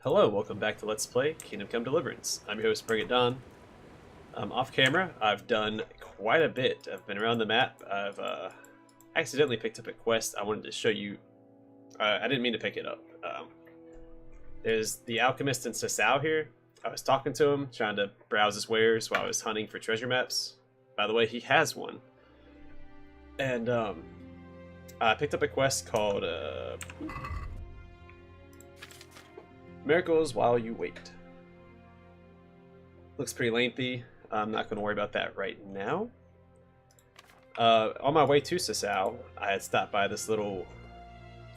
Hello, welcome back to Let's Play Kingdom Come Deliverance. I'm your host, Bring It Don. Off camera, I've done quite a bit. I've been around the map. I've accidentally picked up a quest I wanted to show you. I didn't mean to pick it up. There's the alchemist in Sasau here. I was talking to him, trying to browse his wares while I was hunting for treasure maps. By the way, he has one. And I picked up a quest called Miracles While You Wait. Looks pretty lengthy. I'm not going to worry about that right now. On my way to Sasau, I had stopped by this little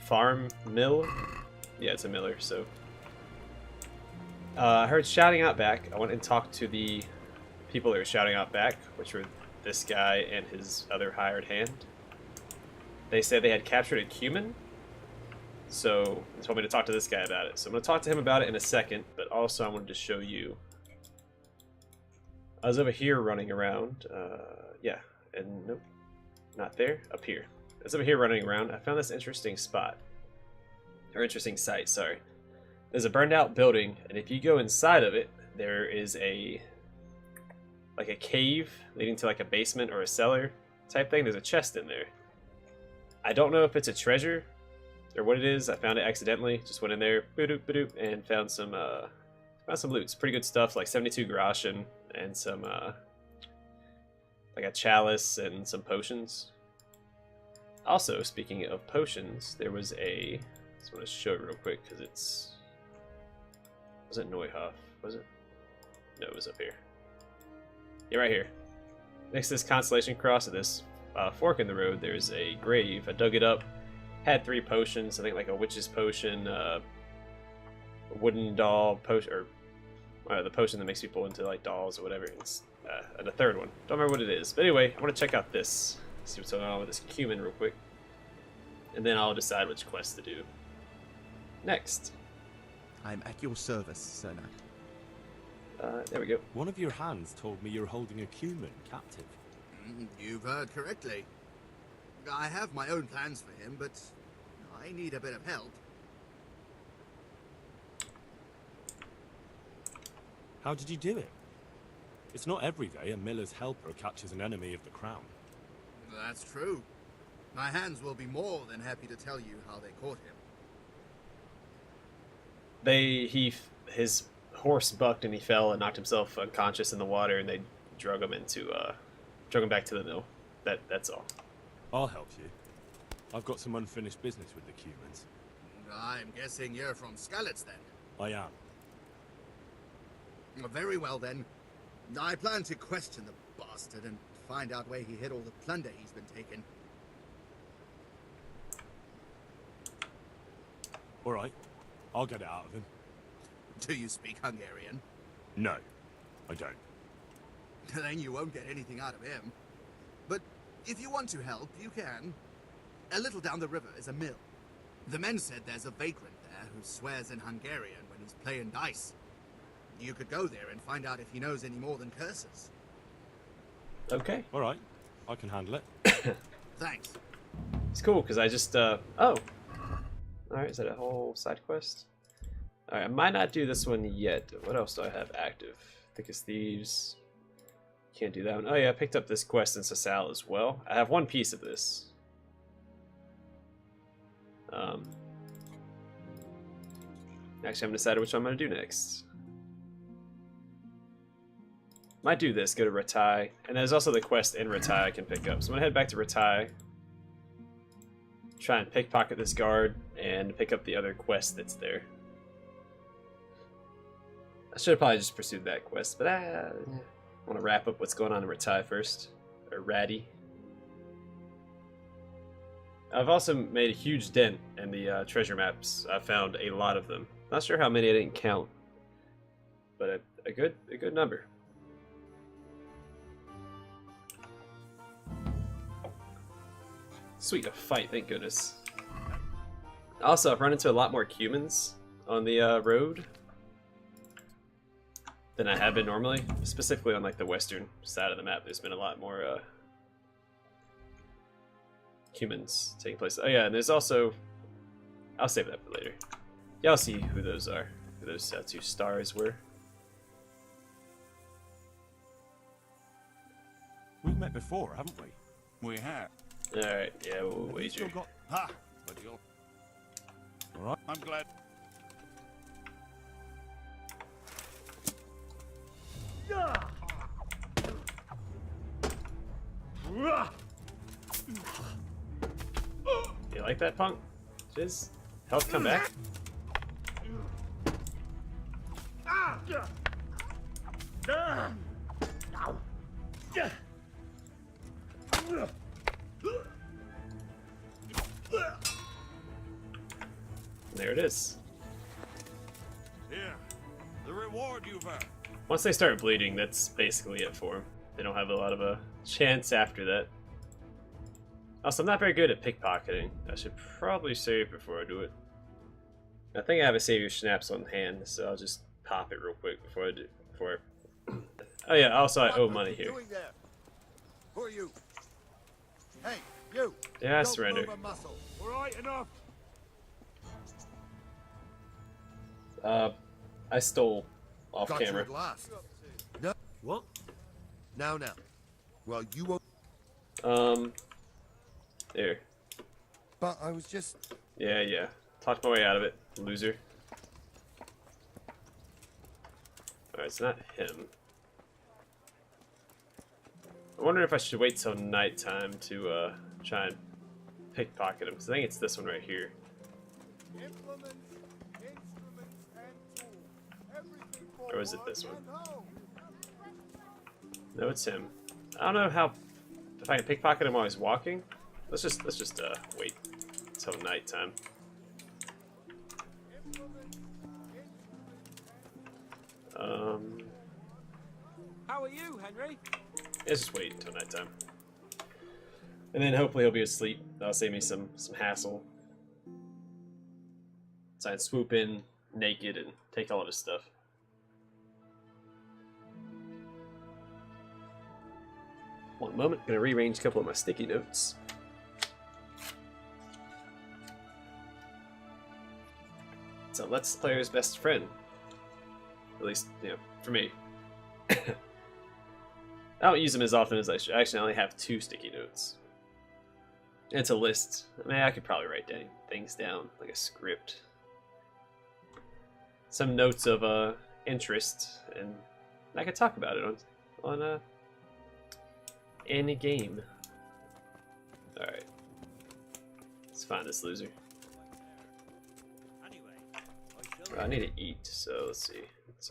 farm mill. Yeah, it's a miller, so. I heard shouting out back. I went and talked to the people that were shouting out back, which were this guy and his other hired hand. They said they had captured a cumin. So they told me to talk to this guy about it. So I'm going to talk to him about it in a second, but also I wanted to show you. I was over here running around. Yeah, and nope, not there, up here. I was over here running around. I found this interesting spot. Or interesting site, sorry. There's a burned out building, and if you go inside of it, there is like a cave leading to like a basement or a cellar type thing. There's a chest in there. I don't know if it's a treasure or what it is. I found it accidentally. Just went in there, boop boop, and found some loot. It's pretty good stuff, like 72 groschen and some like a chalice and some potions. Also, speaking of potions, there was I just want to show it real quick because was it Neuhof? Was it? No, it was up here. Yeah, right here. Next to this constellation cross at this fork in the road, there's a grave. I dug it up. Had 3 potions, I think like a witch's potion, a wooden doll potion, or the potion that makes people into like dolls or whatever, and a third one. Don't remember what it is. But anyway, I want to check out this, see what's going on with this cumin real quick. And then I'll decide which quest to do next. I'm at your service, Sir Knight. There we go. One of your hands told me you're holding a cumin captive. You've heard correctly. I have my own plans for him, but I need a bit of help. How did you do it? It's not every day a miller's helper catches an enemy of the crown. That's true. My hands will be more than happy to tell you how they caught him. His horse bucked and he fell and knocked himself unconscious in the water, and they drug him back to the mill. That's all. I'll help you. I've got some unfinished business with the cumins. I'm guessing you're from Skalitz, then. I am. Very well, then. I plan to question the bastard and find out where he hid all the plunder he's been taking. All right. I'll get it out of him. Do you speak Hungarian? No, I don't. Then you won't get anything out of him. But if you want to help, you can. A little down the river is a mill. The men said there's a vagrant there who swears in Hungarian when he's playing dice. You could go there and find out if he knows any more than curses. Okay. All right. I can handle it. Thanks. It's cool because I just oh. Alright, is that a whole side quest? Alright, I might not do this one yet. What else do I have active? Thickest Thieves. Can't do that one. Oh yeah, I picked up this quest in Sasau as well. I have one piece of this. Actually, I haven't decided which one I'm going to do next. Might do this, go to Ratai. And there's also the quest in Ratai I can pick up. So I'm going to head back to Ratai. Try and pickpocket this guard and pick up the other quest that's there. I should have probably just pursued that quest, but I want to wrap up what's going on in Ratai first. Or Ratty. I've also made a huge dent in the treasure maps. I found a lot of them. Not sure how many I didn't count, but a good number. Sweet, a fight, thank goodness. Also, I've run into a lot more cumins on the road than I have been normally. Specifically on like the western side of the map, there's been a lot more cumins taking place. Oh yeah, and there's also... I'll save that for later. Y'all see who those are. where those two stars were. We've met before, haven't we? We have. Alright, yeah, we'll Have you wager. still got... Ha! But you'll... All right. I'm glad. You like that, punk? Jizz? Health come back? There it is. Here, the reward you've earned. Once they start bleeding, that's basically it for them. They don't have a lot of a chance after that. Also, I'm not very good at pickpocketing. I should probably save before I do it. I think I have a Savior Schnapps on hand, so I'll just pop it real quick before I do. Oh yeah, also I owe money here. Who are you? Hey, you! Yeah, I Don't surrender. move a muscle. All right, enough. I stole off Got you camera. at last. No, What? now. Well, you won't. There. But I was just. Yeah. Talked my way out of it, loser. Alright, it's not him. I wonder if I should wait till nighttime to try and pickpocket him, because I think it's this one right here. Implements, instruments, and tools. Everything for Or is it work this one? and home. No, it's him. I don't know how if I can pickpocket him while he's walking. Let's just wait till nighttime. How are you, Henry? Let's just wait until nighttime. And then hopefully he'll be asleep. That'll save me some hassle. So I'd swoop in naked and take all of his stuff. One moment, gonna rearrange a couple of my sticky notes. So Let's Player's best friend. At least, for me. I don't use them as often as I should. Actually, I only have 2 sticky notes. It's a list. I mean, I could probably write things down, like a script. Some notes of interest, and I could talk about it on any game. Alright. Let's find this loser. I need to eat, so let's see. It's,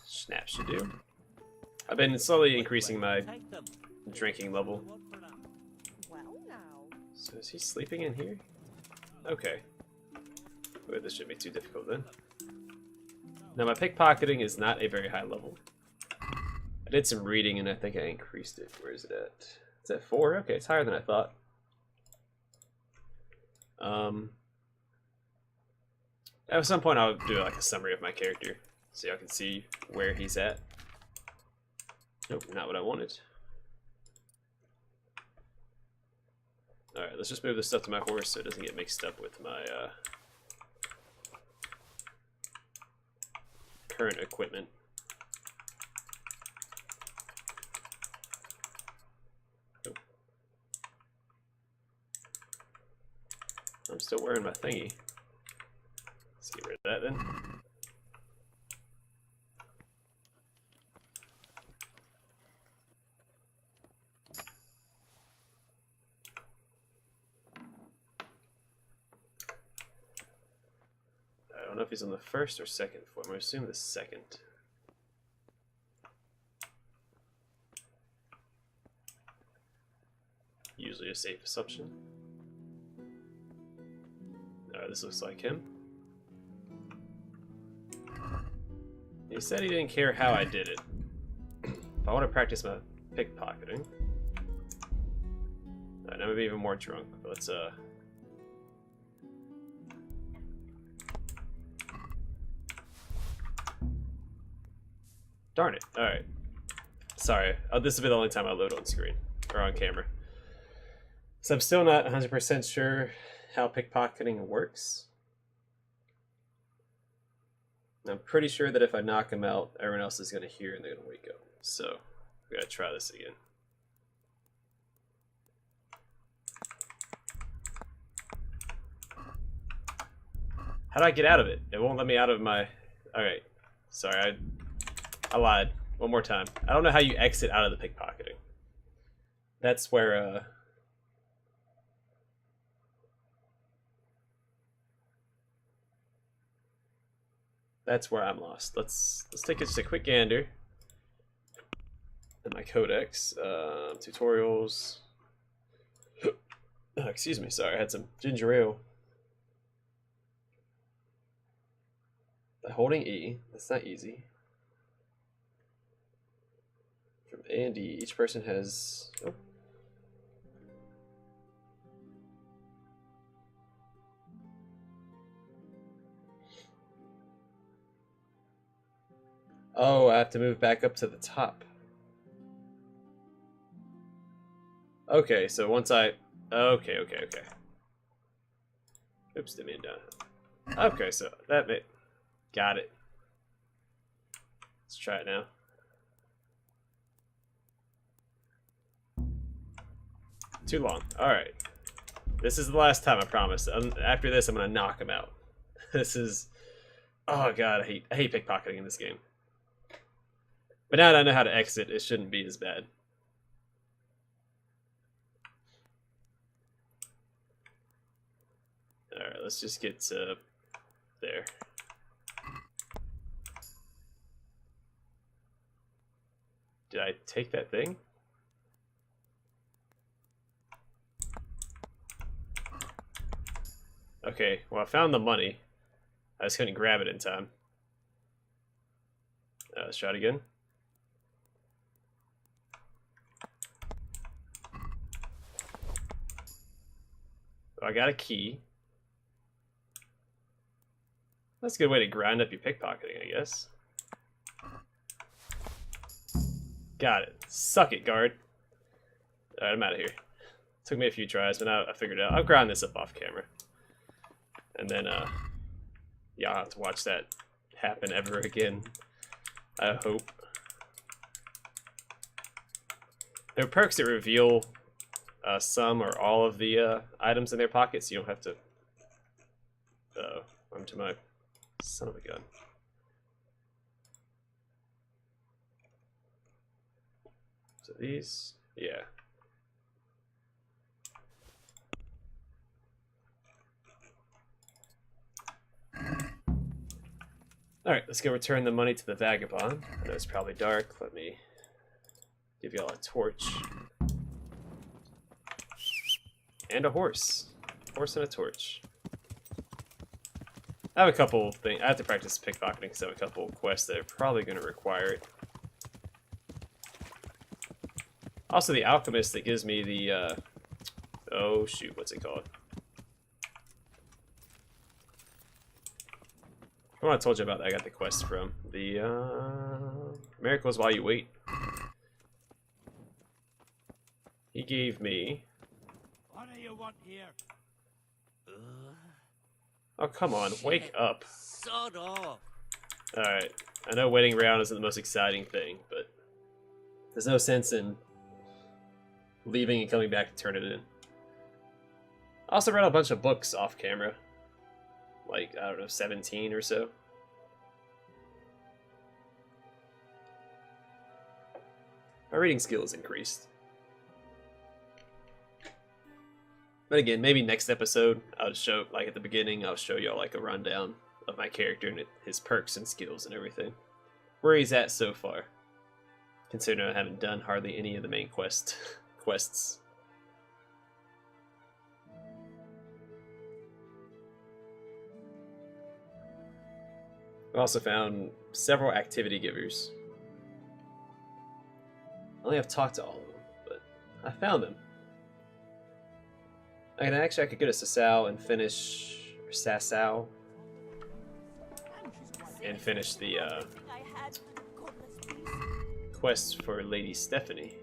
Snap should do. I've been slowly increasing my drinking level. Well, now. So is he sleeping in here? Okay. Wait, this shouldn't be too difficult then. Now my pickpocketing is not a very high level. I did some reading and I think I increased it. Where is it at? It's at 4? Okay, it's higher than I thought. At some point I'll do like a summary of my character so y'all can see where he's at. Nope, not what I wanted. Alright, let's just move this stuff to my horse so it doesn't get mixed up with my current equipment. Nope. I'm still wearing my thingy. Let's get rid of that then. I don't know if he's on the first or second floor. I'm going to assume the second. Usually a safe assumption. This looks like him. He said he didn't care how I did it. If I want to practice my pickpocketing. Alright, now I'm even more drunk. But let's darn it. Alright. Sorry. This will be the only time I load on screen. Or on camera. So I'm still not 100% sure how pickpocketing works. I'm pretty sure that if I knock him out, everyone else is going to hear and they're going to wake up. So, we got to try this again. How do I get out of it? It won't let me out of my... Alright. Sorry, I lied. One more time. I don't know how you exit out of the pickpocketing. That's where, That's where I'm lost. Let's take just a quick gander at my codex. Tutorials. Oh, excuse me, sorry, I had some ginger ale. By holding E, that's not easy. From A and D, each person has... Oh, I have to move back up to the top. Okay, so once I... Okay. Oops, didn't mean to... Okay, so that made... Got it. Let's try it now. Too long. Alright. This is the last time, I promise. After this, I'm going to knock him out. This is... Oh god, I hate pickpocketing in this game. But now that I know how to exit, it shouldn't be as bad. Alright, let's just get to there. Did I take that thing? Okay, well I found the money. I just couldn't grab it in time. Let's try it again. I got a key. That's a good way to grind up your pickpocketing, I guess. Got it. Suck it, guard. Alright, I'm out of here. Took me a few tries, but now I figured it out. I'll grind this up off camera. And then, yeah, I'll have to watch that happen ever again. I hope. There are perks that reveal some or all of the items in their pockets, so you don't have to... I'm to my son of a gun. So these, yeah. Alright, let's go return the money to the vagabond. I know it's probably dark. Let me give y'all a torch. And a horse. Horse and a torch. I have a couple things. I have to practice pickpocketing because I have a couple quests that are probably going to require it. Also, the alchemist that gives me the, oh shoot, what's it called? Oh, I told you about that. I got the quest from. The, Miracles While You Wait. He gave me... What do you want here? Oh, come on, wake up. Sod off. Alright, I know waiting around isn't the most exciting thing, but there's no sense in leaving and coming back to turn it in. I also read a bunch of books off camera. Like, I don't know, 17 or so. My reading skills increased. But again, maybe next episode, I'll show, like at the beginning, I'll show y'all like a rundown of my character and his perks and skills and everything. Where he's at so far. Considering I haven't done hardly any of the main quests. I also found several activity givers. I only have talked to all of them, but I found them. I could go to Sasau and finish the quests for Lady Stephanie.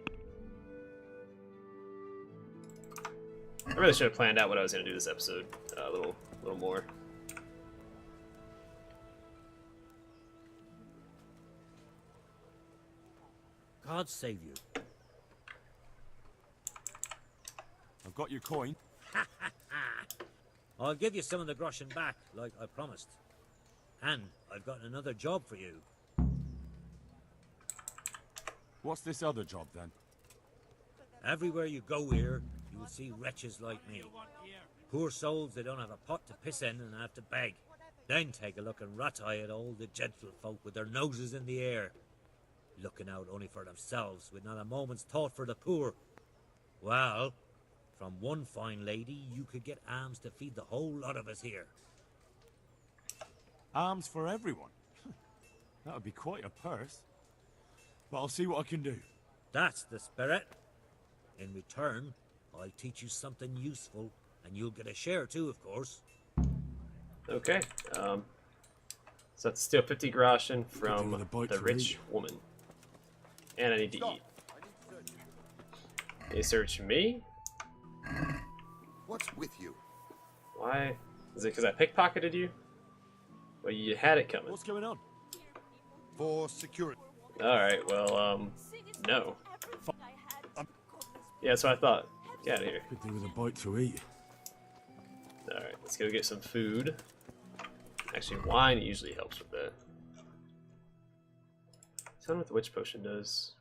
I really should have planned out what I was going to do this episode a little more. God save you. I've got your coin. I'll give you some of the groschen back, like I promised. And I've got another job for you. What's this other job then? Everywhere you go here, you will see wretches like me. Poor souls that don't have a pot to piss in and have to beg. Then take a look and rat-eye at all the gentlefolk with their noses in the air, looking out only for themselves, with not a moment's thought for the poor. Well, from one fine lady, you could get alms to feed the whole lot of us here. Arms for everyone. That would be quite a purse. But I'll see what I can do. That's the spirit. In return, I'll teach you something useful, and you'll get a share too, of course. Okay. So that's still 50 groschen Could do from with a bite the to rich eat. woman. And I need to Stop. eat. They search me? What's with you? Why? Is it because I pickpocketed you? Well, you had it coming. What's going on? For security. Alright, well, no. Yeah, that's what I thought. Get out of here. Could do with a bite to eat. Alright, let's go get some food. Actually, wine usually helps with that. Tell me what the witch potion does.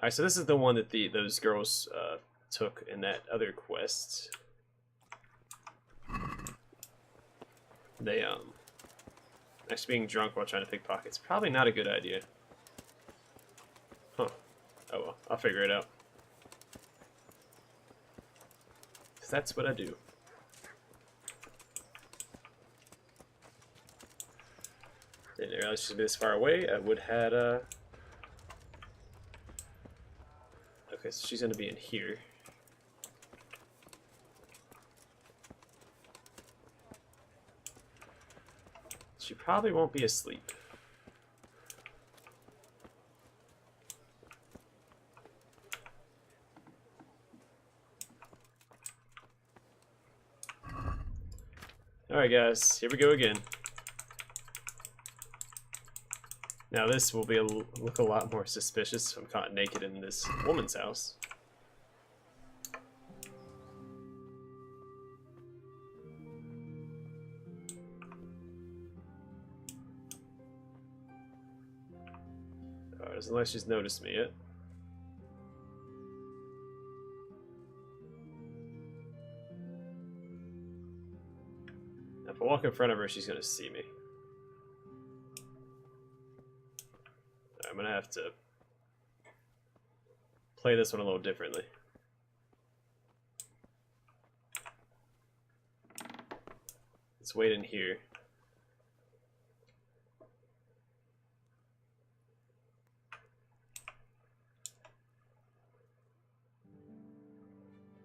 Alright, so this is the one that those girls took in that other quest. They, actually being drunk while trying to pickpocket is probably not a good idea. Huh. Oh well, I'll figure it out. 'Cause that's what I do. Didn't realize she'd be this far away. I would had okay, so she's gonna be in here. She probably won't be asleep. Alright guys, here we go again. Now this will be look a lot more suspicious if I'm caught naked in this woman's house. Alright, doesn't look like she's noticed me yet. If I walk in front of her, she's gonna see me. I'm gonna have to play this one a little differently. Let's wait in here.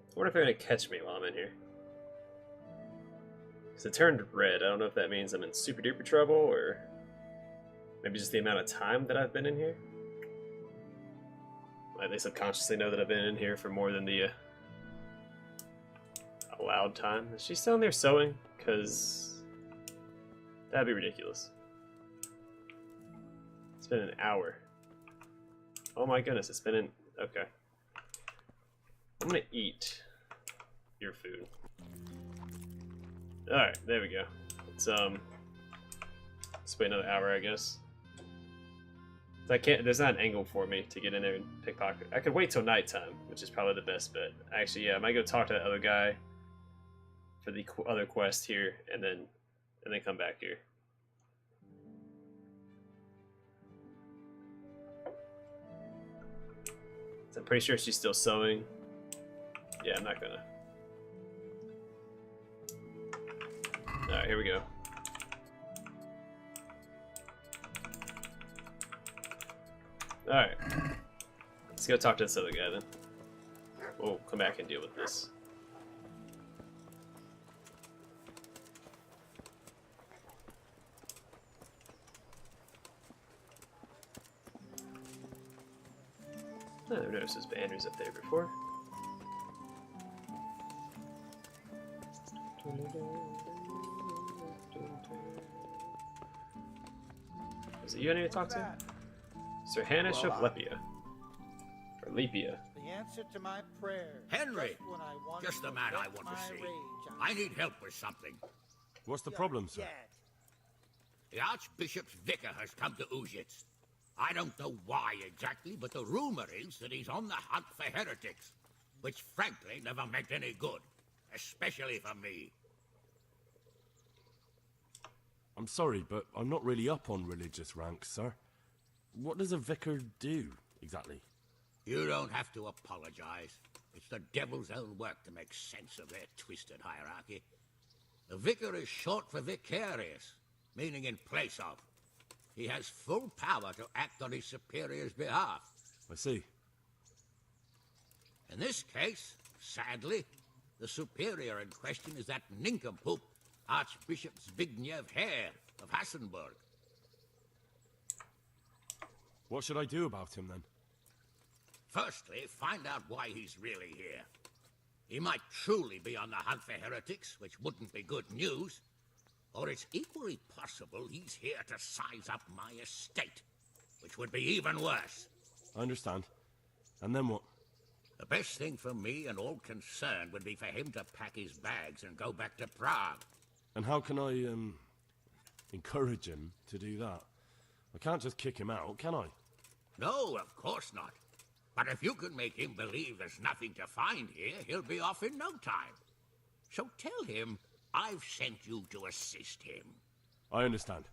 I wonder if they're gonna catch me while I'm in here. Because it turned red. I don't know if that means I'm in super duper trouble or maybe just the amount of time that I've been in here. Like they subconsciously know that I've been in here for more than the allowed time. Is she still in there sewing? Because that'd be ridiculous. It's been an hour. Oh my goodness, it's been an... Okay. I'm gonna eat your food. Alright, there we go. Let's wait another hour, I guess. I can't. There's not an angle for me to get in there and pickpocket. I could wait till nighttime, which is probably the best bet. Actually, yeah, I might go talk to that other guy for the other quest here, and then come back here. So I'm pretty sure she's still sewing. Yeah, I'm not gonna. Alright, here we go. Alright. Let's go talk to this other guy then. We'll come back and deal with this. I never noticed those banners up there before. Is it you I need to talk to? Sir Hanish of Lepia. Or Lepia. The answer to my prayer. Henry! Just the man I want to see. I need help with something. What's the problem, sir? The Archbishop's vicar has come to Uzhitz. I don't know why exactly, but the rumor is that he's on the hunt for heretics, which frankly never meant any good, especially for me. I'm sorry, but I'm not really up on religious ranks, sir. What does a vicar do, exactly? You don't have to apologize. It's the devil's own work to make sense of their twisted hierarchy. The vicar is short for vicarious, meaning in place of. He has full power to act on his superior's behalf. I see. In this case, sadly, the superior in question is that nincompoop, Archbishop Zbigniew Hare of Hassenburg. What should I do about him, then? Firstly, find out why he's really here. He might truly be on the hunt for heretics, which wouldn't be good news. Or it's equally possible he's here to size up my estate, which would be even worse. I understand. And then what? The best thing for me and all concerned would be for him to pack his bags and go back to Prague. And how can I, encourage him to do that? I can't just kick him out, can I? No, of course not. But if you can make him believe there's nothing to find here, he'll be off in no time. So tell him I've sent you to assist him. I understand.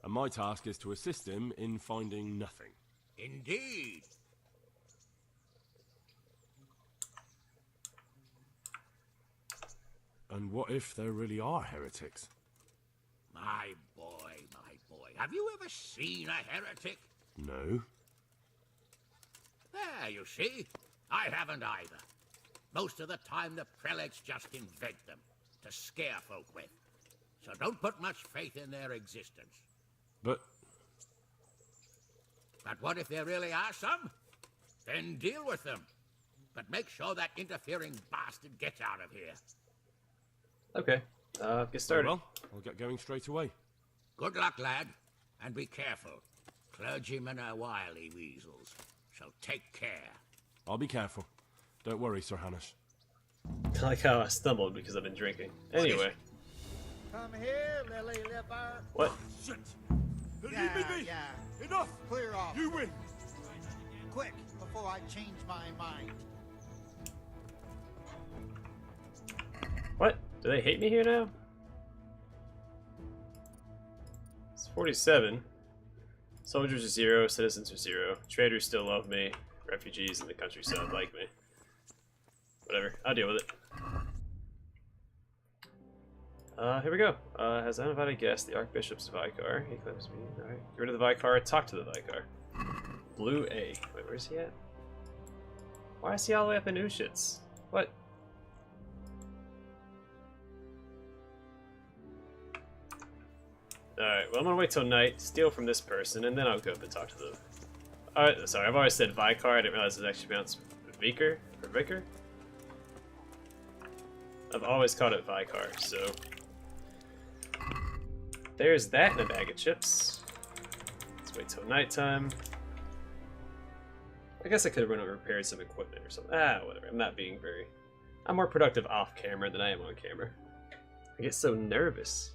And my task is to assist him in finding nothing. Indeed. And what if there really are heretics? My boy. Have you ever seen a heretic? No. There, you see. I haven't either. Most of the time, the prelates just invent them to scare folk with. So don't put much faith in their existence. But what if there really are some? Then deal with them. But make sure that interfering bastard gets out of here. Okay, get started. Well, I'll get going straight away. Good luck, lad. And be careful. Clergymen are wily weasels. So take care. I'll be careful. Don't worry, Sir Hanish. I like how I stumbled because I've been drinking. Anyway. Come here, lily liver. What? Shit! Leave Yeah, me be! yeah. Enough! Clear off. You win! Quick, before I change my mind. What? Do they hate me here now? It's 47. Soldiers are 0, citizens are 0. Traders still love me. Refugees in the countryside like me. Whatever, I'll deal with it. Here we go. Has anybody guessed the Archbishop's Vicar? He claims me. Alright. Get rid of the Vicar, talk to the Vicar. Blue A. Wait, where's he at? Why is he all the way up in Ushitz? What? Alright, well I'm gonna wait till night, steal from this person, and then I'll go up and talk to the... Alright, sorry, I've always said Vicar, I didn't realize it was actually pronounced Vicar, or Vicar? I've always called it Vicar, so... There's that in a bag of chips. Let's wait till nighttime. I guess I could have run over and repaired some equipment or something. Ah, whatever, I'm not being very... I'm more productive off camera than I am on camera. I get so nervous.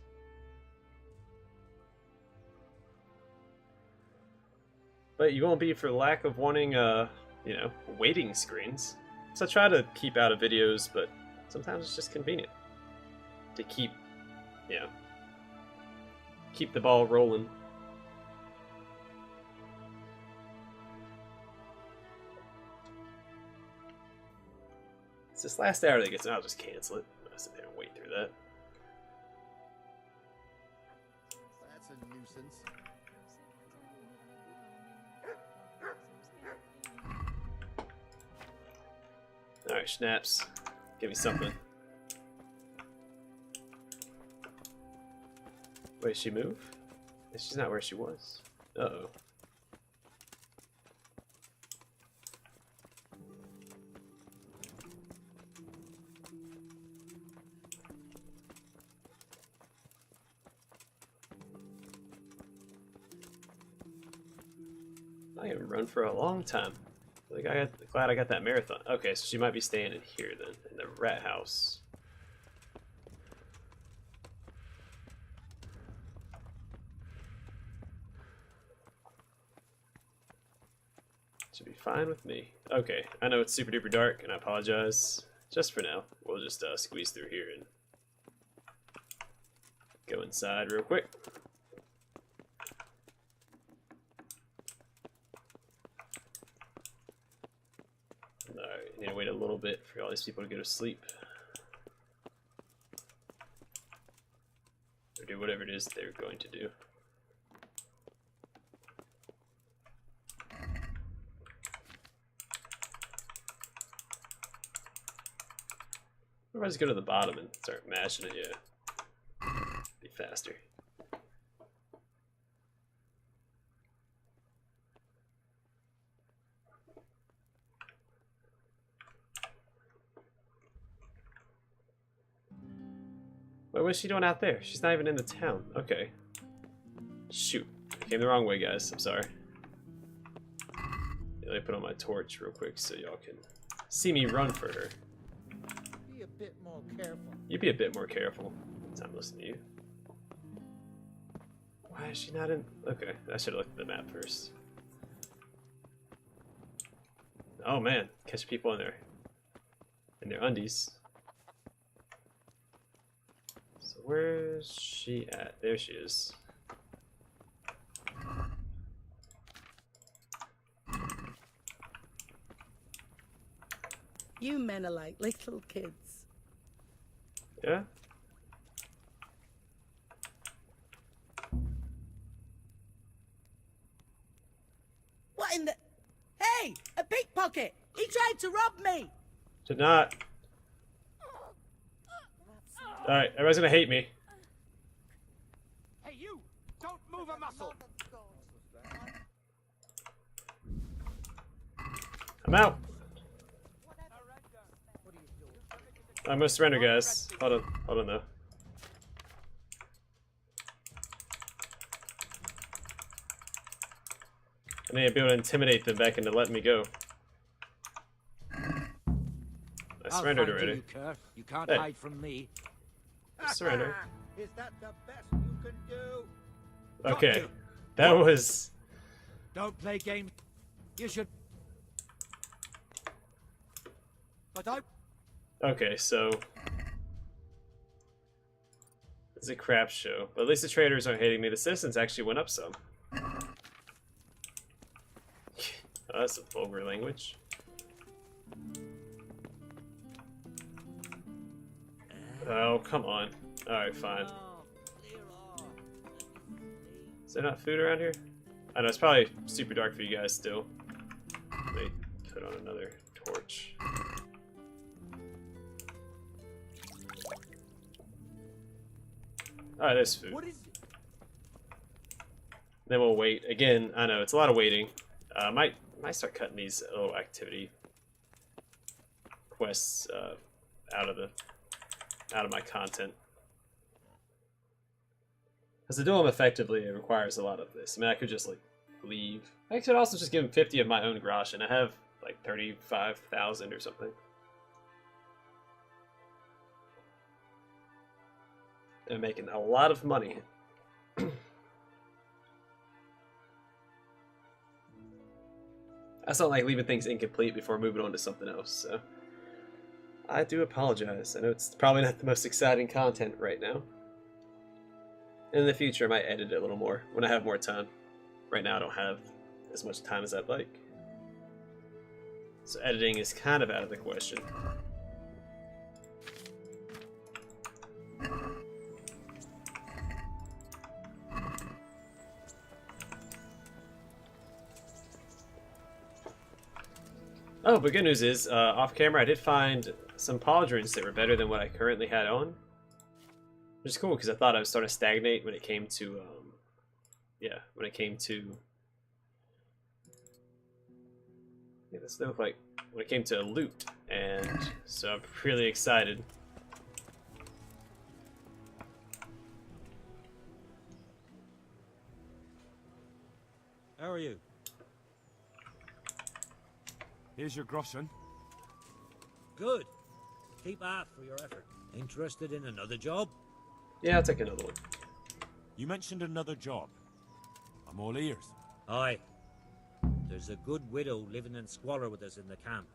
But you won't be for lack of wanting, you know, waiting screens. So I try to keep out of videos, but sometimes it's just convenient to keep, you know, keep the ball rolling. It's this last hour that gets, I'll just cancel it. I'll sit there and wait through that. That's a nuisance. Alright, Schnapps. Give me something. Wait, did she move? She's not where she was. Uh-oh. I can run for a long time. Like glad I got that marathon. Okay, so she might be staying in here then, in the rat house. Should be fine with me. Okay, I know it's super duper dark, and I apologize. Just for now, we'll just squeeze through here and go inside real quick. Alright, need to wait a little bit for all these people to go to sleep. Or do whatever it is they're going to do. Or if I just go to the bottom and start mashing it, yeah. Be faster. Wait, what's she doing out there? She's not even in the town. Okay. Shoot. I came the wrong way, guys. I'm sorry. Yeah, let me put on my torch real quick so y'all can see me run for her. Be a bit more careful. You be a bit more careful. Time to listen to you. Why is she not in? Okay, I should have looked at the map first. Oh man, catch people in their undies. So where's she at? There she is. You men are like little kids. Yeah? What in the... Hey! A pickpocket! He tried to rob me! Did not. Alright, everybody's gonna hate me. Hey, you! Don't move a muscle! I'm out. I'm gonna surrender, guys. Hold on though. I need to be able to intimidate them back into letting me go. I surrendered already. You can't Hey. hide from me. Surrender. Is that the best you can do? Okay, that was. Don't play games. You should. But I. Okay, so it's a crap show. But at least the traders aren't hating me. The citizens actually went up some. Oh, that's some vulgar language. Oh, come on. Alright, fine. Is there not food around here? I know, it's probably super dark for you guys still. Let me put on another torch. Alright, there's food. What is it? Then we'll wait. Again, I know, it's a lot of waiting. Might start cutting these little activity quests out of my content. Because to do them effectively, it requires a lot of this. I mean, I could just, like, leave. I could also just give him 50 of my own grosh, and I have, like, 35,000 or something. I'm making a lot of money. I just don't like leaving things incomplete before moving on to something else, so... I do apologize. I know it's probably not the most exciting content right now. In the future, I might edit it a little more when I have more time. Right now, I don't have as much time as I'd like. So editing is kind of out of the question. Oh, but good news is, off camera, I did find some pauldrons that were better than what I currently had on. Which is cool, because I thought I was starting to stagnate when it came to, yeah, when it came to... Yeah, this looked like when it came to loot, and so I'm really excited. How are you? Here's your groschen. Good. Keep half for your effort. Interested in another job? Yeah, I'll take another one. You mentioned another job. I'm all ears. Aye. There's a good widow living in squalor with us in the camp.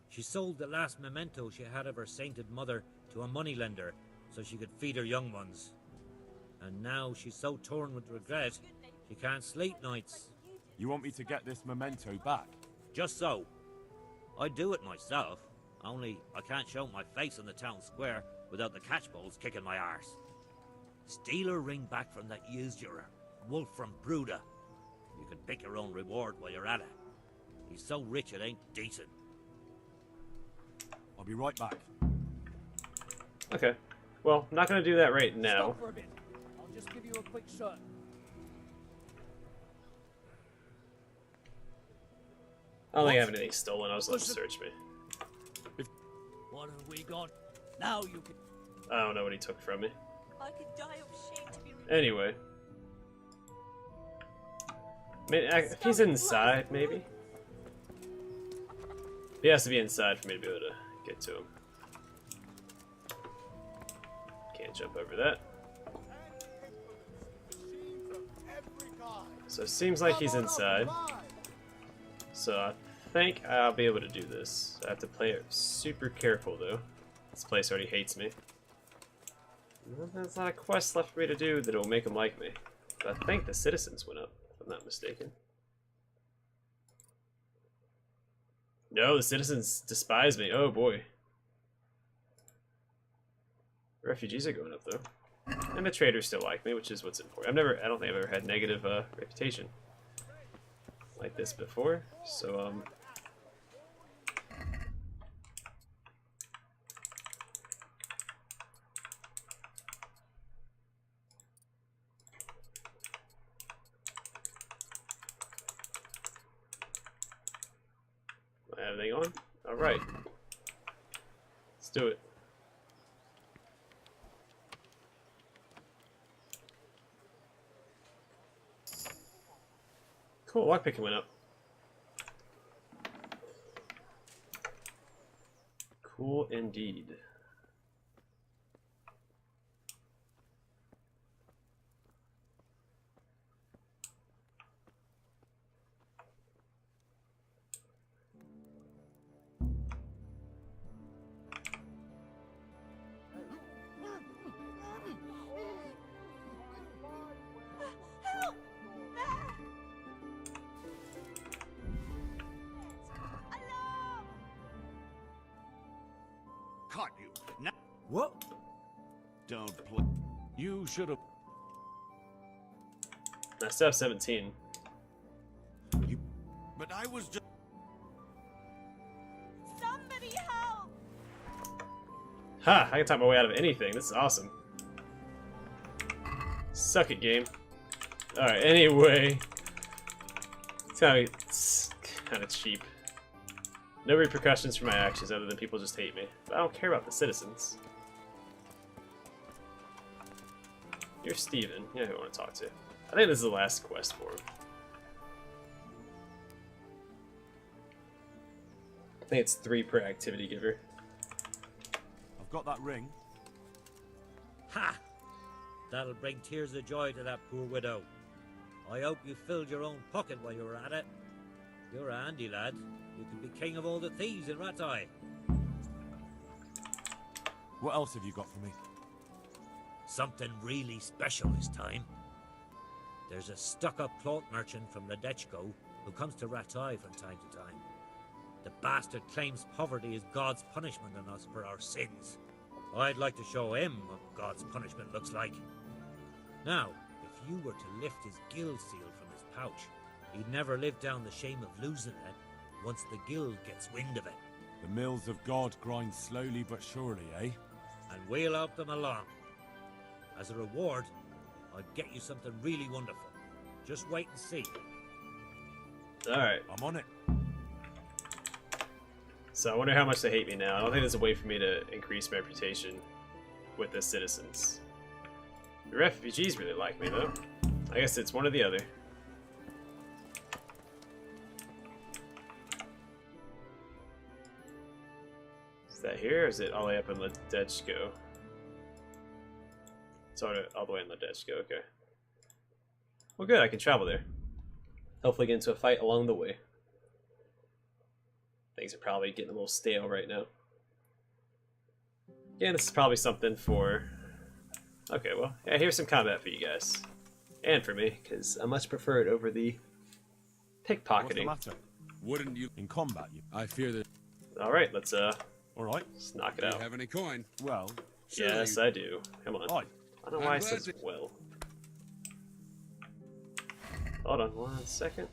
She sold the last memento she had of her sainted mother to a moneylender so she could feed her young ones. And now she's so torn with regret, she can't sleep nights. You want me to get this memento back? Just so. I'd do it myself, only I can't show my face on the town square without the catchpoles kicking my arse. Steal her ring back from that usurer, Wolf from Bruda. You can pick your own reward while you're at it. He's so rich it ain't decent. I'll be right back. Okay. Well, I'm not going to do that right now. Stop for a bit. I'll just give you a quick shot. I don't think I have anything stolen. I was letting them search me. What have we got? Now you can... I don't know what he took from me. I could die of shame to be... Anyway. I mean, if he's inside, maybe? He has to be inside for me to be able to get to him. Can't jump over that. So it seems like he's inside. So I think I'll be able to do this. I have to play it super careful though. This place already hates me. There's not a quest left for me to do that will make him like me. But I think the citizens went up, if I'm not mistaken. No, the citizens despise me. Oh boy. The refugees are going up though. And the traders still like me, which is what's important. I don't think I've ever had negative reputation like this before. So everything on? Alright. Let's do it. Cool, lockpicking went up. Cool indeed. Caught you. Now What? don't play. You should have... I still have 17. But I was just. Somebody help! Ha! I can talk my way out of anything. This is awesome. Suck it, game. Alright, anyway. It's kind of cheap. No repercussions for my actions other than people just hate me. But I don't care about the citizens. You're Steven. Yeah, who I want to talk to. I think this is the last quest for him. I think it's 3 per activity giver. I've got that ring. Ha! That'll bring tears of joy to that poor widow. I hope you filled your own pocket while you were at it. You're a handy lad. You can be king of all the thieves in Ratai. What else have you got for me? Something really special this time. There's a stuck-up cloth merchant from Ledechko who comes to Ratai from time to time. The bastard claims poverty is God's punishment on us for our sins. I'd like to show him what God's punishment looks like. Now, if you were to lift his guild seal from his pouch, he'd never live down the shame of losing it once the guild gets wind of it. The mills of God grind slowly but surely, eh? And we'll help them along. As a reward, I'll get you something really wonderful. Just wait and see. Alright. I'm on it. So I wonder how much they hate me now. I don't think there's a way for me to increase my reputation with the citizens. The refugees really like me though. I guess it's one or the other. that here, or is it all the way up in Ledechko? It's all the way in Ledechko, okay. Well, good, I can travel there. Hopefully get into a fight along the way. Things are probably getting a little stale right now. Yeah, this is probably something for... Okay, well, yeah, here's some combat for you guys. And for me, because I much prefer it over the pickpocketing. What's the matter? Wouldn't you... In combat, I fear that... Alright, let's Alright. let's knock it Do out. you have any coin? Well... Yes, I do. Come on. Aye. I don't know why it says well. Hold on 1 second.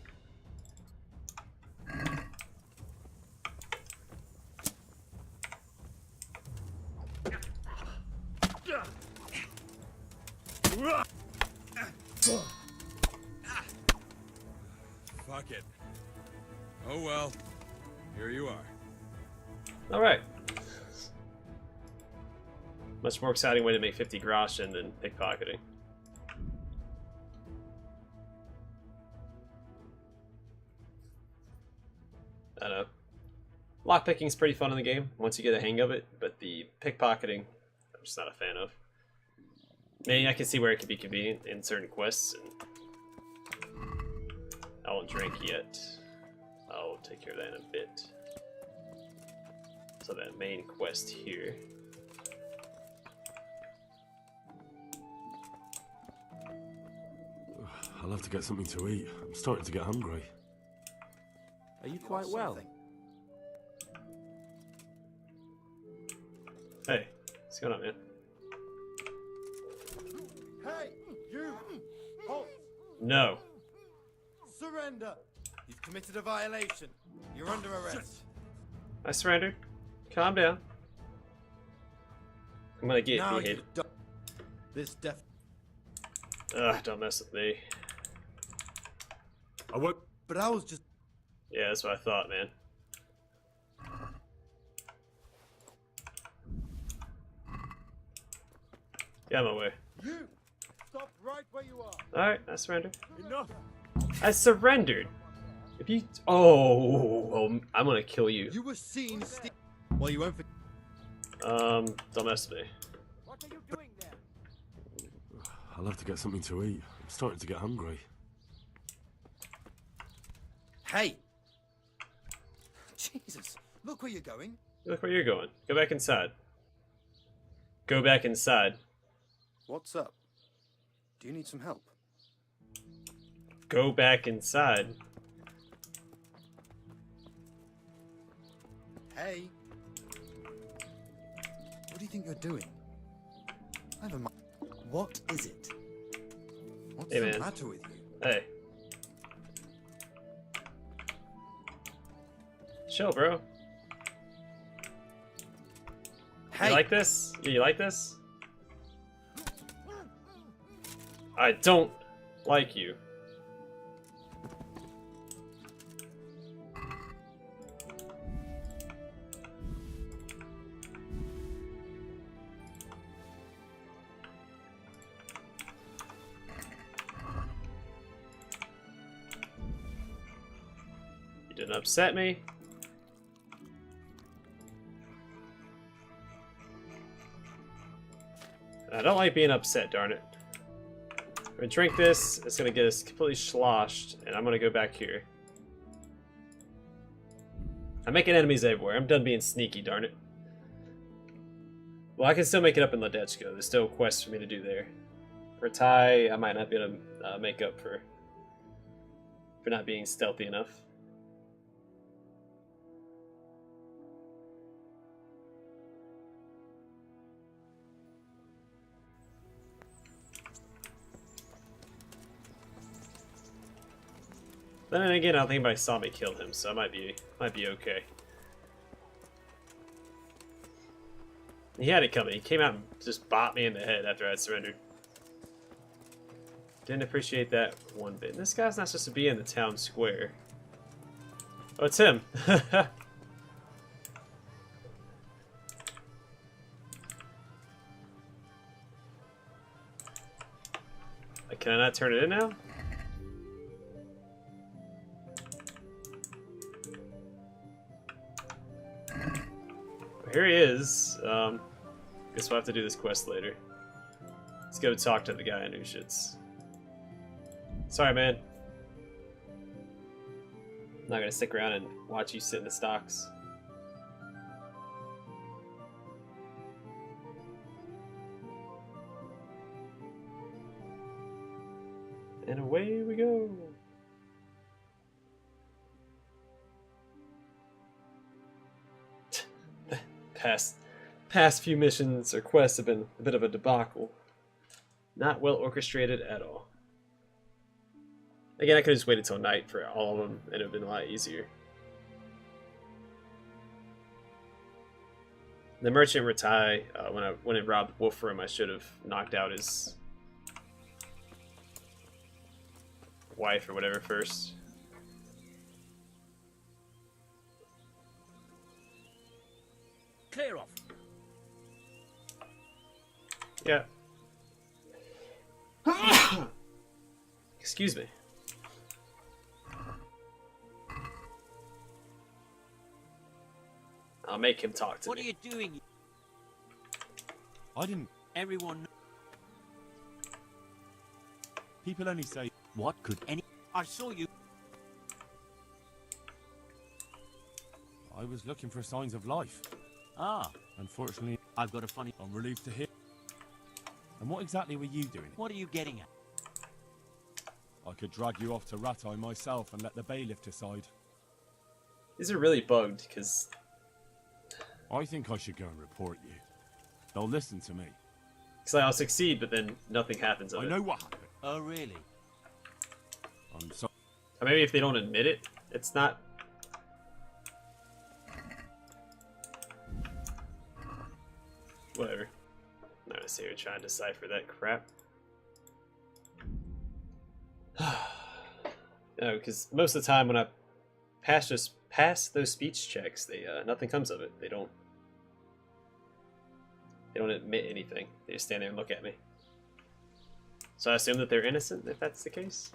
Fuck it. Oh well. Here you are. Alright. Much more exciting way to make 50 groschen than pickpocketing. I don't know. Lockpicking's pretty fun in the game once you get a hang of it, but the pickpocketing, I'm just not a fan of. Maybe I can see where it could be convenient in certain quests, and I won't drink yet. I'll take care of that in a bit. So that main quest here. I'll have to get something to eat. I'm starting to get hungry. Are you quite well? Hey, what's going on, man? Hey, you! Halt! No. Surrender! You've committed a violation. You're under arrest. I surrendered. Calm down. I'm gonna get Now beheaded. you've done this death. Ugh, don't mess with me. I won't... But I was just... Yeah, that's what I thought, man. Get out of my way. You! Stop right where you are. Alright, I surrendered. Enough! I surrendered! If you... Oh, I'm gonna kill you. You were seen well, you won't Don't mess with me. What are you doing there? I'll have to get something to eat. I'm starting to get hungry. Hey! Jesus, look where you're going. Look where you're going. Go back inside. Go back inside. What's up? Do you need some help? Go back inside. Hey! What do you think you're doing? Never mind. What is it? What's Hey, the man. matter with you? Hey. Chill, bro. Hey! You like this? You like this? I don't like you. You didn't upset me. I don't like being upset, darn it. I'm gonna drink this, it's gonna get us completely sloshed, and I'm gonna go back here. I'm making enemies everywhere. I'm done being sneaky, darn it. Well, I can still make it up in Ledechko. There's still quests for me to do there. For Ty, I might not be able to make up for not being stealthy enough. Then again, I don't think anybody saw me kill him, so I might be okay. He had it coming. He came out and just bopped me in the head after I surrendered. Didn't appreciate that one bit. This guy's not supposed to be in the town square. Oh, it's him. Can I not turn it in now? Here he is. Guess we'll have to do this quest later. Let's go talk to the guy in Ushitz. Sorry, man. I'm not gonna stick around and watch you sit in the stocks. And away we go. Past few missions or quests have been a bit of a debacle. Not well orchestrated at all. Again, I could have just waited till night for all of them, and it would have been a lot easier. The merchant Ratai, when it robbed Wolfram, I should have knocked out his wife or whatever first. Clear off. Yeah. Excuse me. I'll make him talk to me. What are you doing? I didn't. Everyone. People only say. What could any? I saw you. I was looking for signs of life. Ah, Unfortunately, I've got a funny. I'm relieved to hear. And what exactly were you doing? What are you getting at? I could drag you off to Ratai myself and let the bailiff decide. These are really bugged, because I think I should go and report you. They'll listen to me. I'll succeed, but then nothing happens of I it. know what happened. Oh, really? I'm sorry. Or maybe if they don't admit it, it's not... Whatever. I'm not gonna sit here trying to decipher that crap. No, because most of the time when I pass those speech checks, they nothing comes of it. They don't admit anything. They just stand there and look at me. So I assume that they're innocent if that's the case.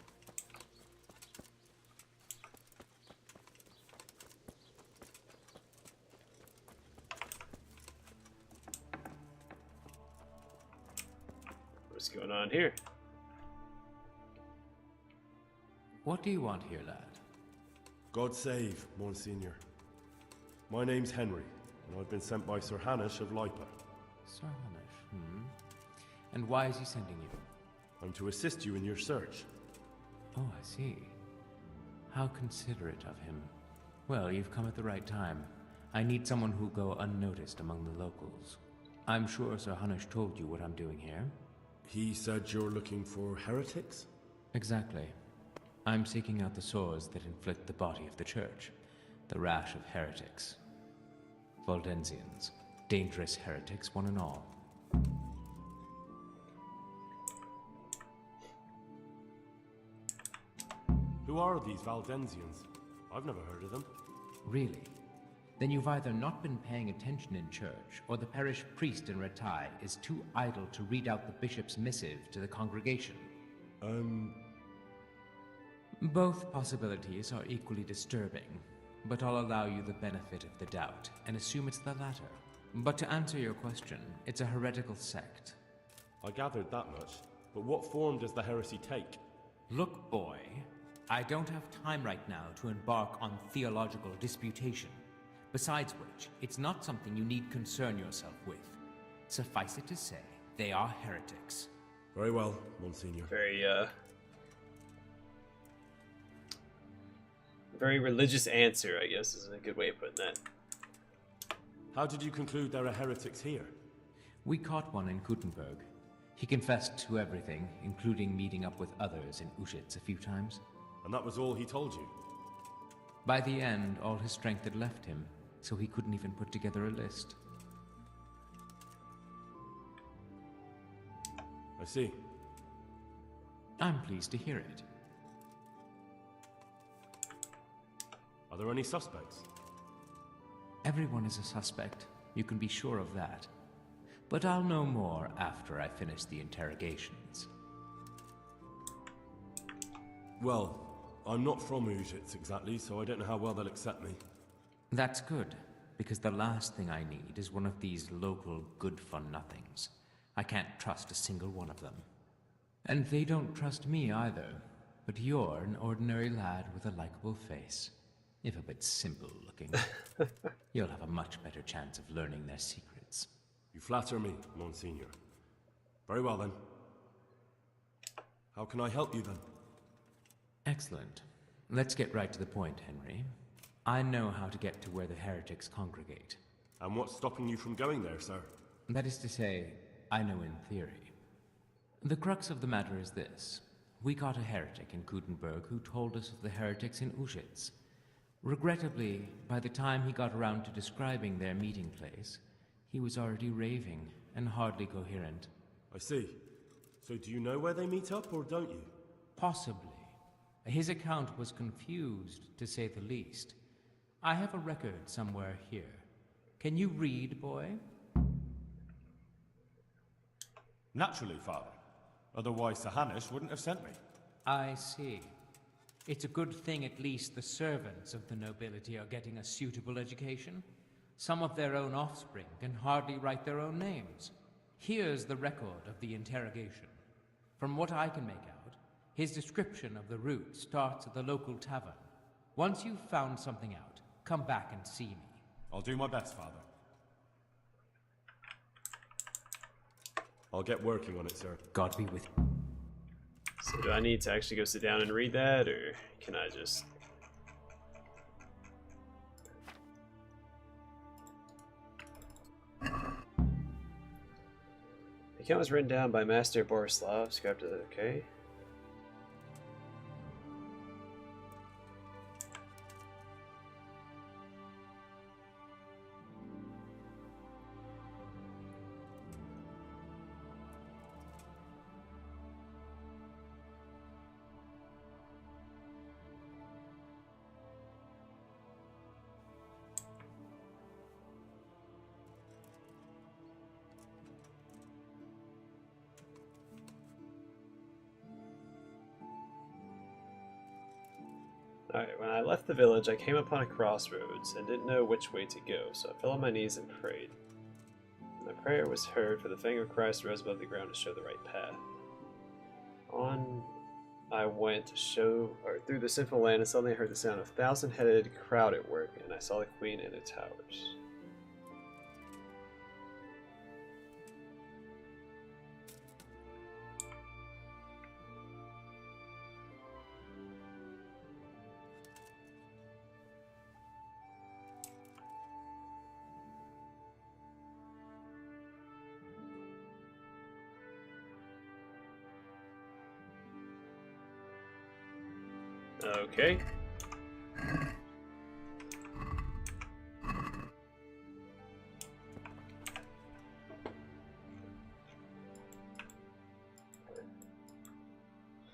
What's going on here? What do you want here, lad? God save, Monsignor. My name's Henry, and I've been sent by Sir Hanush of Lipa. Sir Hanush, And why is he sending you? I'm to assist you in your search. Oh, I see. How considerate of him. Well, you've come at the right time. I need someone who'll go unnoticed among the locals. I'm sure Sir Hanush told you what I'm doing here. He said you're looking for heretics? Exactly. I'm seeking out the sores that inflict the body of the church. The rash of heretics. Valdensians. Dangerous heretics, one and all. Who are these Valdensians? I've never heard of them. Really? Then you've either not been paying attention in church, or the parish priest in Ratai is too idle to read out the bishop's missive to the congregation. Both possibilities are equally disturbing, but I'll allow you the benefit of the doubt and assume it's the latter. But to answer your question, it's a heretical sect. I gathered that much, but what form does the heresy take? Look, boy, I don't have time right now to embark on theological disputation. Besides which, it's not something you need concern yourself with. Suffice it to say, they are heretics. Very well, Monsignor. Very religious answer, I guess, is a good way of putting that. How did you conclude there are heretics here? We caught one in Gutenberg. He confessed to everything, including meeting up with others in Ushitz a few times. And that was all he told you? By the end, all his strength had left him, so he couldn't even put together a list. I see. I'm pleased to hear it. Are there any suspects? Everyone is a suspect. You can be sure of that. But I'll know more after I finish the interrogations. Well, I'm not from Ushitz exactly, so I don't know how well they'll accept me. That's good. because the last thing I need is one of these local good-for-nothings. I can't trust a single one of them. And they don't trust me either, but you're an ordinary lad with a likable face. If a bit simple-looking, you'll have a much better chance of learning their secrets. You flatter me, Monsignor. Very well, then. How can I help you, then? Excellent. Let's get right to the point, Henry. I know how to get to where the heretics congregate. And what's stopping you from going there, sir? That is to say, I know in theory. The crux of the matter is this. We caught a heretic in Gutenberg who told us of the heretics in Ushitz. Regrettably, by the time he got around to describing their meeting place, he was already raving and hardly coherent. I see. So do you know where they meet up, or don't you? Possibly. His account was confused, to say the least. I have a record somewhere here. Can you read, boy? Naturally, Father. Otherwise, Sir Hanish wouldn't have sent me. I see. It's a good thing at least the servants of the nobility are getting a suitable education. Some of their own offspring can hardly write their own names. Here's the record of the interrogation. From what I can make out, his description of the route starts at the local tavern. Once you've found something out, come back and see me. I'll do my best, Father. I'll get working on it, sir. God be with you. So do I need to actually go sit down and read that, or can I just... The account was written down by Master Borislav, scribed to the... okay. Alright, when I left the village, I came upon a crossroads and didn't know which way to go, so I fell on my knees and prayed. My prayer was heard, for the finger of Christ rose above the ground to show the right path. On I went through the sinful land, and suddenly I heard the sound of a 1,000-headed crowd at work, and I saw the queen and the towers. Okay.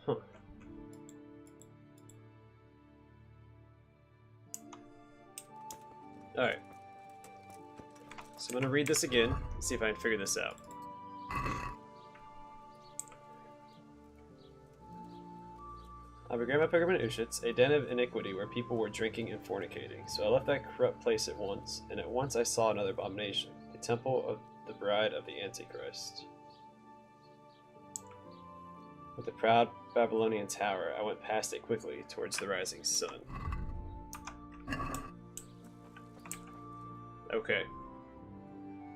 Huh. Alright. So I'm going to read this again and see if I can figure this out. I began my pilgrimage in Ushitz, a den of iniquity where people were drinking and fornicating. So I left that corrupt place at once, and at once I saw another abomination, a temple of the bride of the Antichrist. With the proud Babylonian tower, I went past it quickly towards the rising sun. Okay.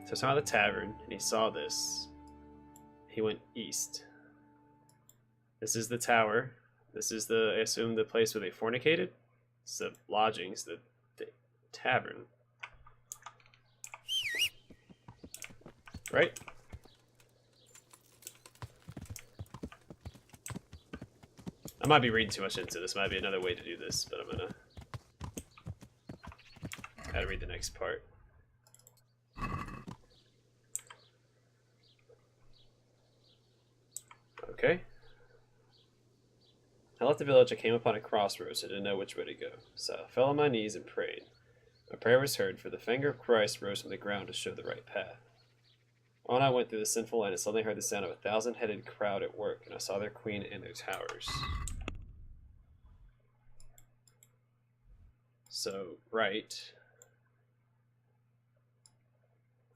So I saw the tavern, and he saw this. He went east. This is the tower. This is the, I assume, the place where they fornicated. It's the lodgings, the tavern. Right? I might be reading too much into this. Might be another way to do this, but I'm gonna... gotta read the next part. Okay. I left the village. I came upon a crossroads and didn't know which way to go. So I fell on my knees and prayed. My prayer was heard, for the finger of Christ rose from the ground to show the right path. On I went through the sinful land and suddenly heard the sound of a 1,000-headed crowd at work, and I saw their queen and their towers. So, right.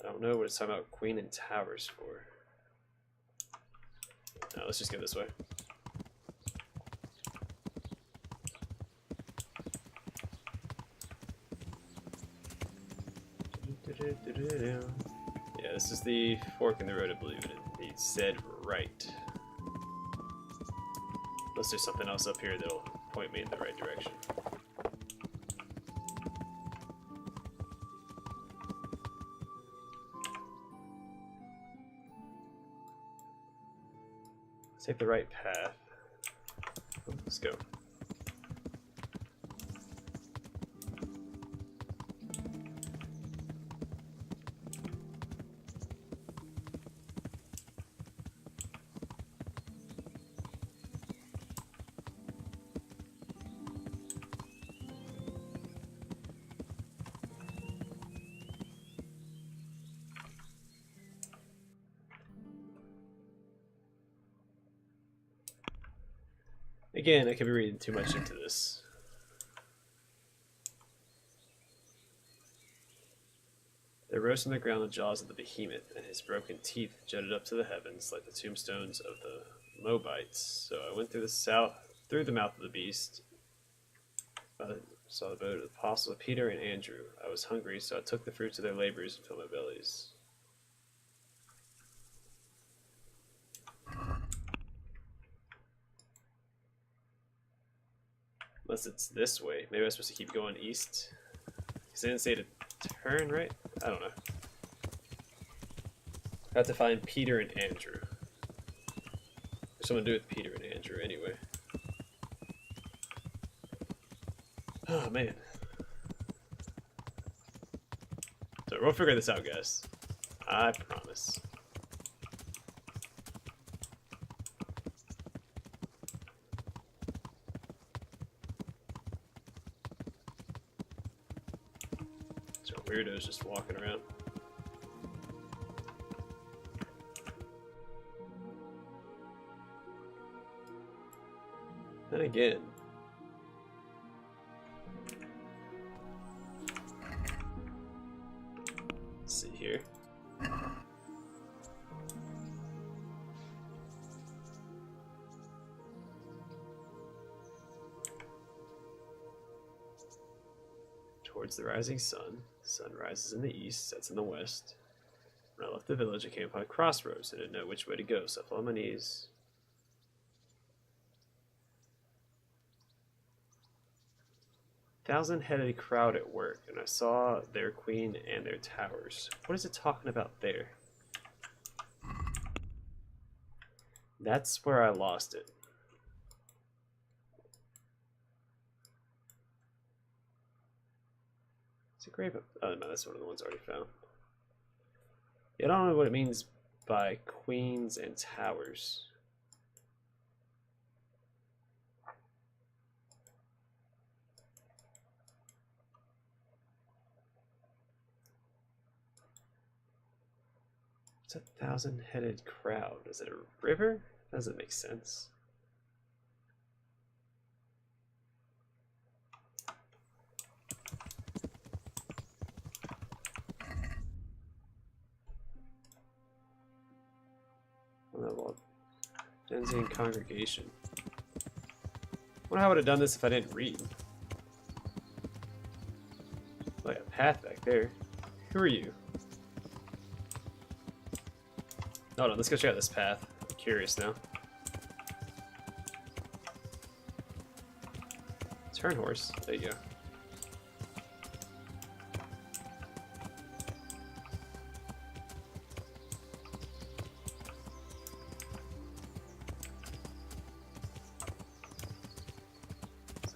I don't know what it's talking about Queen and Towers for. No, let's just go this way. Yeah, this is the fork in the road, I believe it. He said right. Unless there's something else up here that'll point me in the right direction. Let's take the right path. Let's go. Again, I could be reading too much into this. There rose from the ground the jaws of the behemoth, and his broken teeth jutted up to the heavens like the tombstones of the Moabites. So I went through the mouth of the beast. Saw the boat of the apostles Peter and Andrew. I was hungry, so I took the fruits of their labors and filled my bellies. Unless it's this way. Maybe I'm supposed to keep going east. Because they didn't say to turn, right? I don't know. I have to find Peter and Andrew. There's something to do with Peter and Andrew anyway. Oh, man. So we'll figure this out, guys. I promise. Weirdos just walking around. Then again, let's see here. Towards the rising sun. The sun rises in the east, sets in the west. When I left the village, I came upon a crossroads. I didn't know which way to go, so I fell on my knees. Thousand-headed crowd at work, and I saw their queen and their towers. What is it talking about there? That's where I lost it. It's a grave. Oh no, that's one of the ones I already found. Yeah, I don't know what it means by queens and towers. It's a thousand-headed crowd. Is it a river? That doesn't make sense. Benzine congregation. Wonder how I would have done this if I didn't read. Like a path back there. Who are you? Hold on, let's go check out this path. I'm curious now. Turn horse. There you go.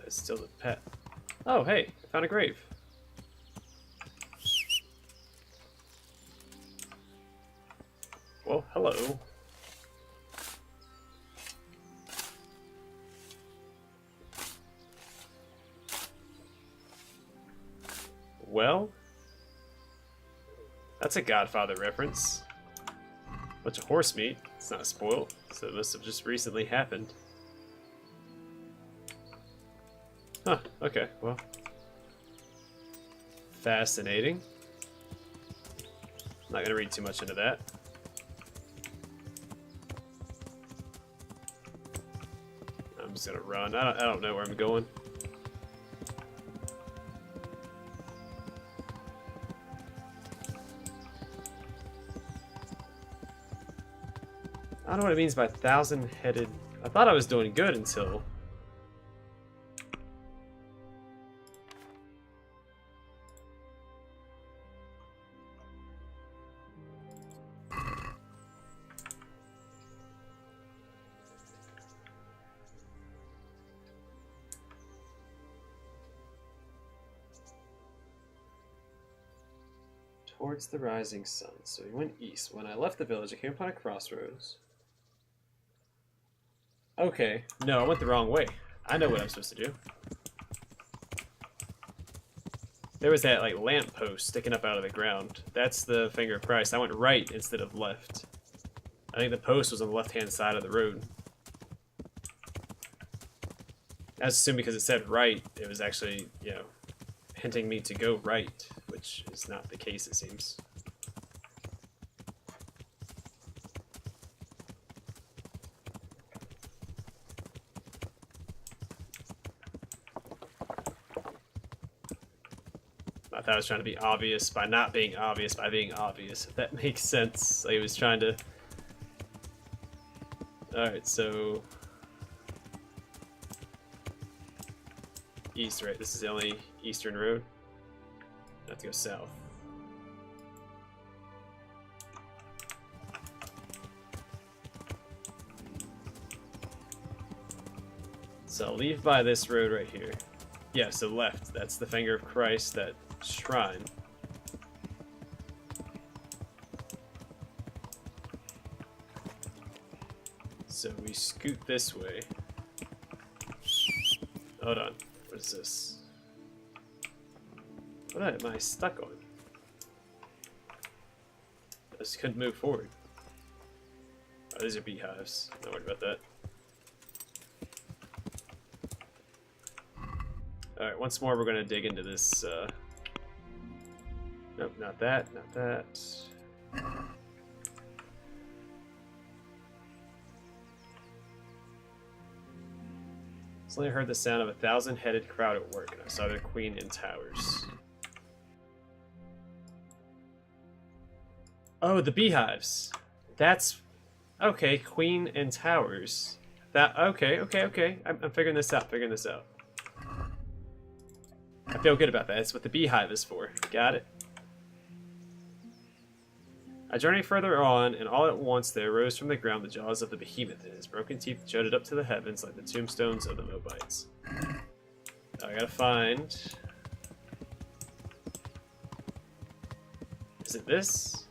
Still the pet. Oh, hey, I found a grave. Well, hello. Well, that's a Godfather reference. Bunch of horse meat. It's not spoiled, so it must have just recently happened. Huh, okay, well. Fascinating. Not gonna read too much into that. I'm just gonna run. I don't know where I'm going. I don't know what it means by 1,000-headed. I thought I was doing good until. Towards the rising sun. So he went east. When I left the village, I came upon a crossroads. Okay. No, I went the wrong way. I know what I'm supposed to do. There was that, like, lamp post sticking up out of the ground. That's the finger of Christ. I went right instead of left. I think the post was on the left-hand side of the road. I assumed because it said right, it was actually, you know, hinting me to go right, which is not the case, it seems. I thought I was trying to be obvious by not being obvious by being obvious, if that makes sense. Like, he was trying to... Alright, so... East, right? This is the only eastern road. I have to go south. So I'll leave by this road right here. Yeah, so left. That's the finger of Christ, that shrine. So we scoot this way. Hold on. What is this? What am I stuck on? I just couldn't move forward. Oh, these are beehives. Not worried about that. Alright, once more we're going to dig into this, Nope, not that, not that. Suddenly I heard the sound of 1,000-headed crowd at work, and I saw their queen in towers. Oh, the beehives. That's... Okay, queen in towers. That... Okay. I'm figuring this out, I feel good about that. That's what the beehive is for. Got it. I journeyed further on, and all at once there rose from the ground the jaws of the behemoth, and his broken teeth jutted up to the heavens like the tombstones of the Moabites. Now I gotta find... Is it this?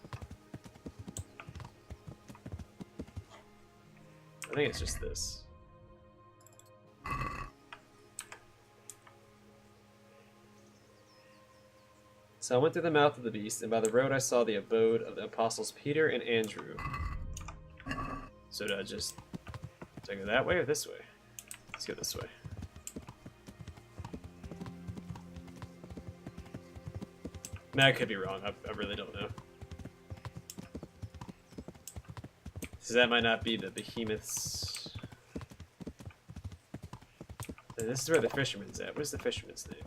I think it's just this. So I went through the mouth of the beast, and by the road I saw the abode of the apostles Peter and Andrew. So did I just... Did I go that way or this way? Let's go this way. Nah, I could be wrong. I really don't know. So that might not be the behemoths. And this is where the fisherman's at. What is the fisherman's name?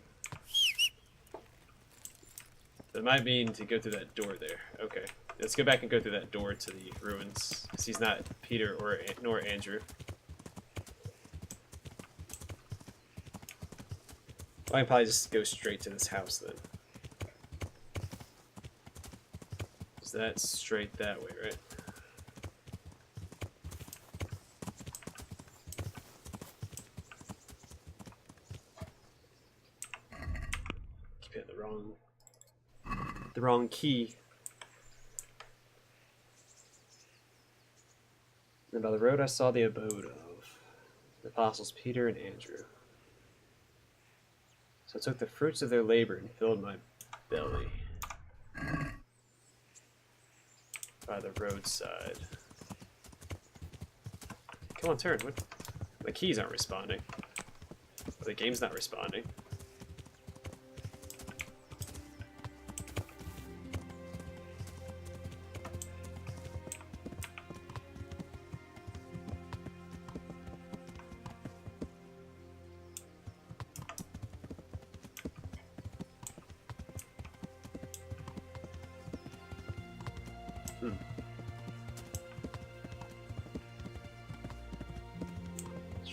That might mean to go through that door there. Okay. Let's go back and go through that door to the ruins. Because he's not Peter nor Andrew. I can probably just go straight to this house then. Is that straight that way, right? Keep hitting the wrong key. And by the road I saw the abode of the apostles Peter and Andrew. So I took the fruits of their labor and filled my belly by the roadside. Come on, turn. What? The keys aren't responding. Or the game's not responding.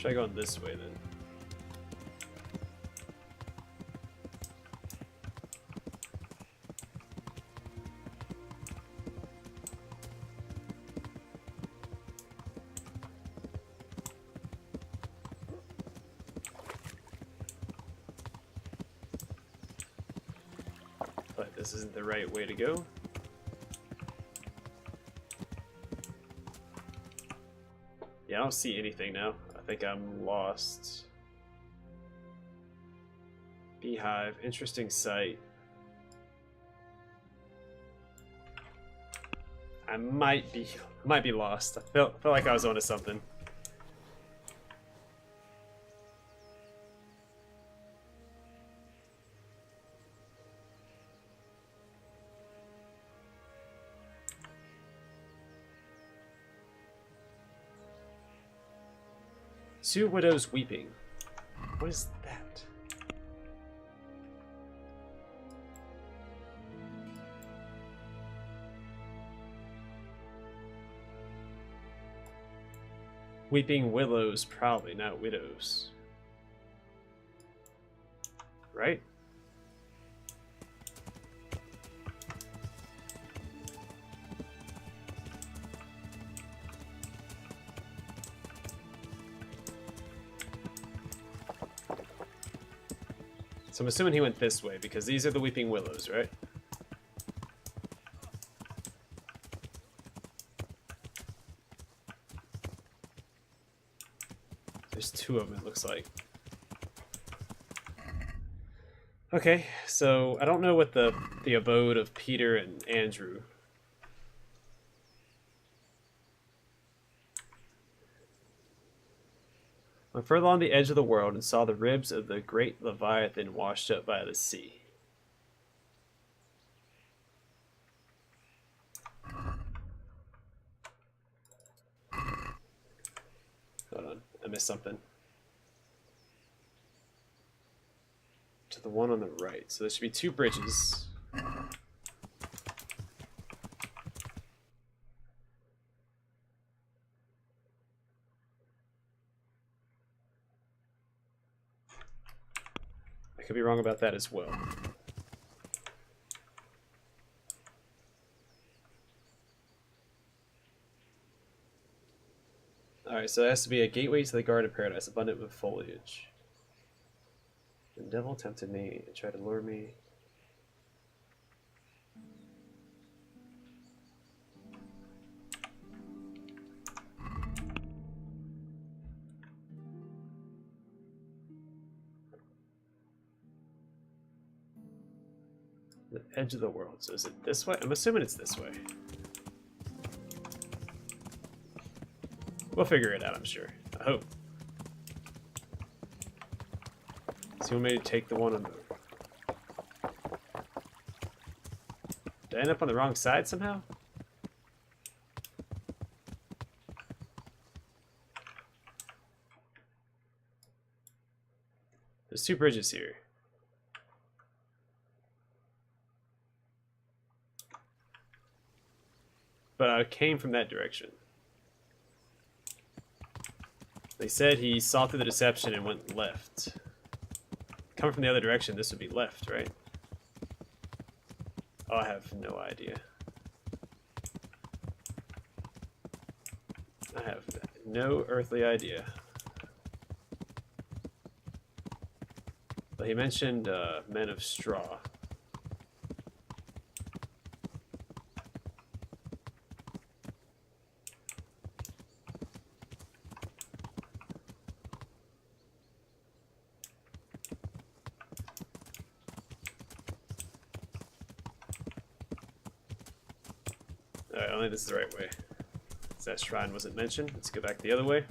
Try going this way then. But this isn't the right way to go. Yeah, I don't see anything now. I think I'm lost. Beehive, interesting sight. I might be lost. I felt like I was onto something. Two widows weeping. What is that? Weeping willows, probably not widows. Right? So I'm assuming he went this way because these are the weeping willows, right? There's two of them, it looks like. Okay, so I don't know what the abode of Peter and Andrew. Went further along the edge of the world and saw the ribs of the great Leviathan washed up by the sea. Hold on, I missed something. To the one on the right. So there should be two bridges. I could be wrong about that as well. Alright, so it has to be a gateway to the Garden of Paradise, abundant with foliage. The devil tempted me and tried to lure me. The edge of the world. So is it this way? I'm assuming it's this way. We'll figure it out, I'm sure. I hope. So you want me to take the one on the... Did I end up on the wrong side somehow? There's two bridges here. But I came from that direction. They said he saw through the deception and went left. Coming from the other direction, this would be left, right? Oh, I have no idea. I have no earthly idea. But he mentioned men of straw. Alright, I don't think this is the right way. That shrine wasn't mentioned. Let's go back the other way.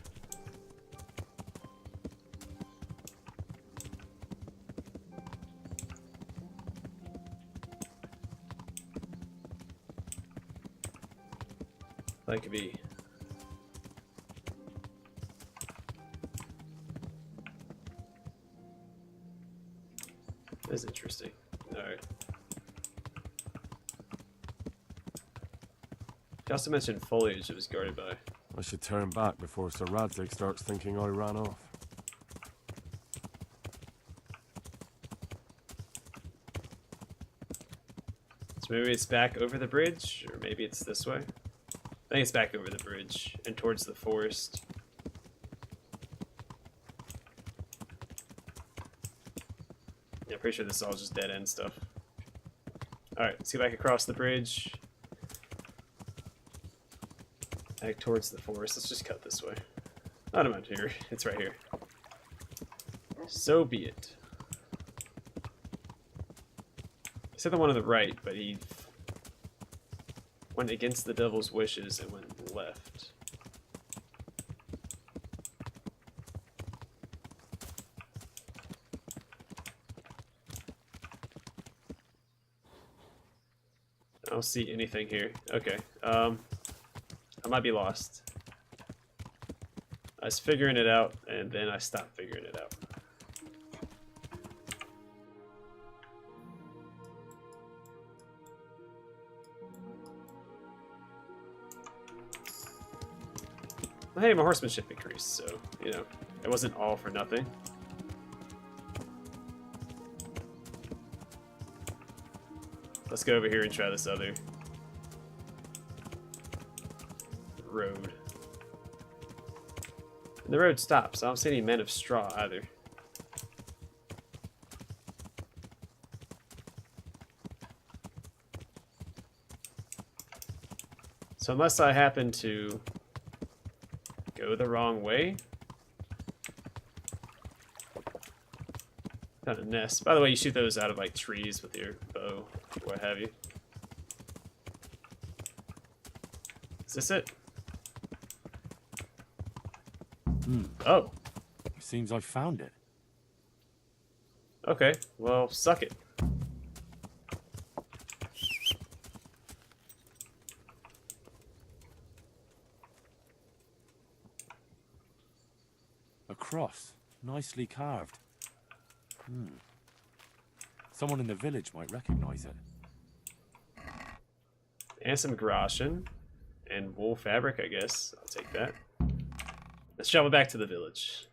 That could be. That's interesting. Alright. He also mentioned foliage it was guarded by. I should turn back before Sir Radzig starts thinking I ran off. So maybe it's back over the bridge, or maybe it's this way. I think it's back over the bridge and towards the forest. Yeah, pretty sure this is all just dead end stuff. Alright, let's get back across the bridge. Back towards the forest. Let's just cut this way. Oh, no, I'm here. It's right here. So be it. I said the one on the right, but he went against the devil's wishes and went left. I don't see anything here. Okay. I might be lost. I was figuring it out, and then I stopped figuring it out. Well, hey, my horsemanship increased, so, you know, it wasn't all for nothing. Let's go over here and try this other road. And the road stops. I don't see any men of straw either. So unless I happen to go the wrong way. Found a nest. By the way, you shoot those out of like trees with your bow, or what have you. Is this it? Oh. Seems I found it. Okay, well, suck it. A cross, nicely carved. Someone in the village might recognize it. And some groschen. And wool fabric, I guess. I'll take that. Let's travel back to the village.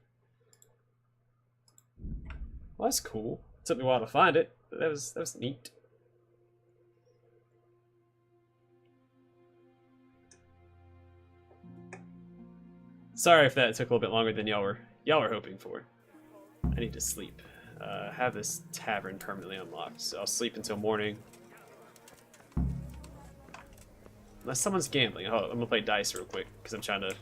Well, that's cool. It took me a while to find it, but that was neat. Sorry if that took a little bit longer than y'all were hoping for. I need to sleep. Have this tavern permanently unlocked, so I'll sleep until morning. Unless someone's gambling. Oh, I'm gonna play dice real quick because I'm trying to.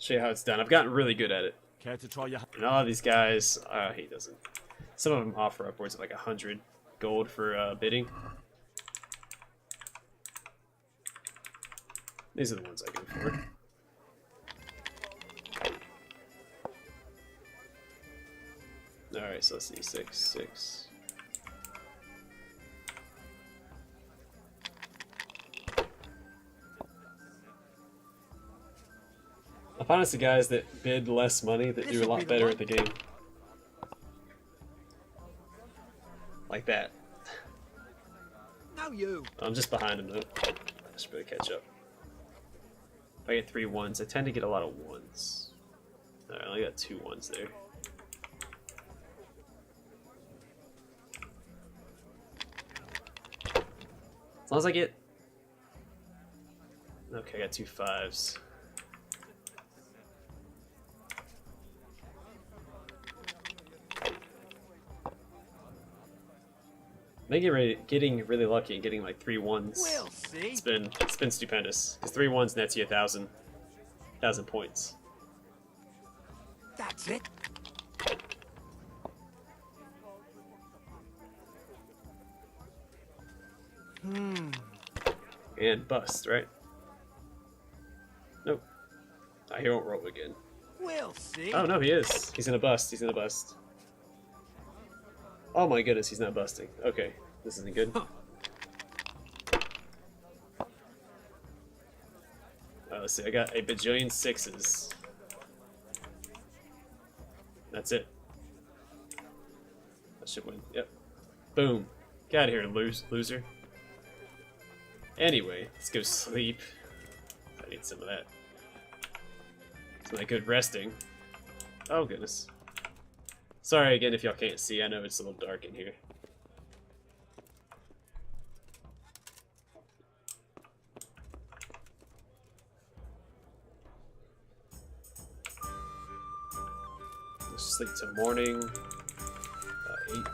Show you how it's done. I've gotten really good at it. Care to try your... And all of these guys, he doesn't. Some of them offer upwards of like 100 gold for bidding. These are the ones I go for. Alright, so let's see. 6, 6. I find it's the guys that bid less money that do a lot better at the game. Like that. Now you. I'm just behind him though. I should better catch up. If I get 3 ones, I tend to get a lot of ones. Alright, I only got 2 ones there. As long as I get... Okay, I got 2 5s. I'm getting really lucky and getting like 3 1s. We'll see. It's been stupendous. Because 3 1s nets you 1,000 points. That's it. And bust, right? Nope. He won't roll again. We'll see. Oh no, he is. He's gonna bust. He's gonna bust. Oh my goodness, he's not busting. Okay, this isn't good. Let's see, I got a bajillion 6s. That's it. I should win. Yep. Boom. Get out of here, loser. Anyway, let's go sleep. I need some of that. Some of that good resting. Oh, goodness. Sorry again if y'all can't see. I know it's a little dark in here. Let's sleep till morning. 8.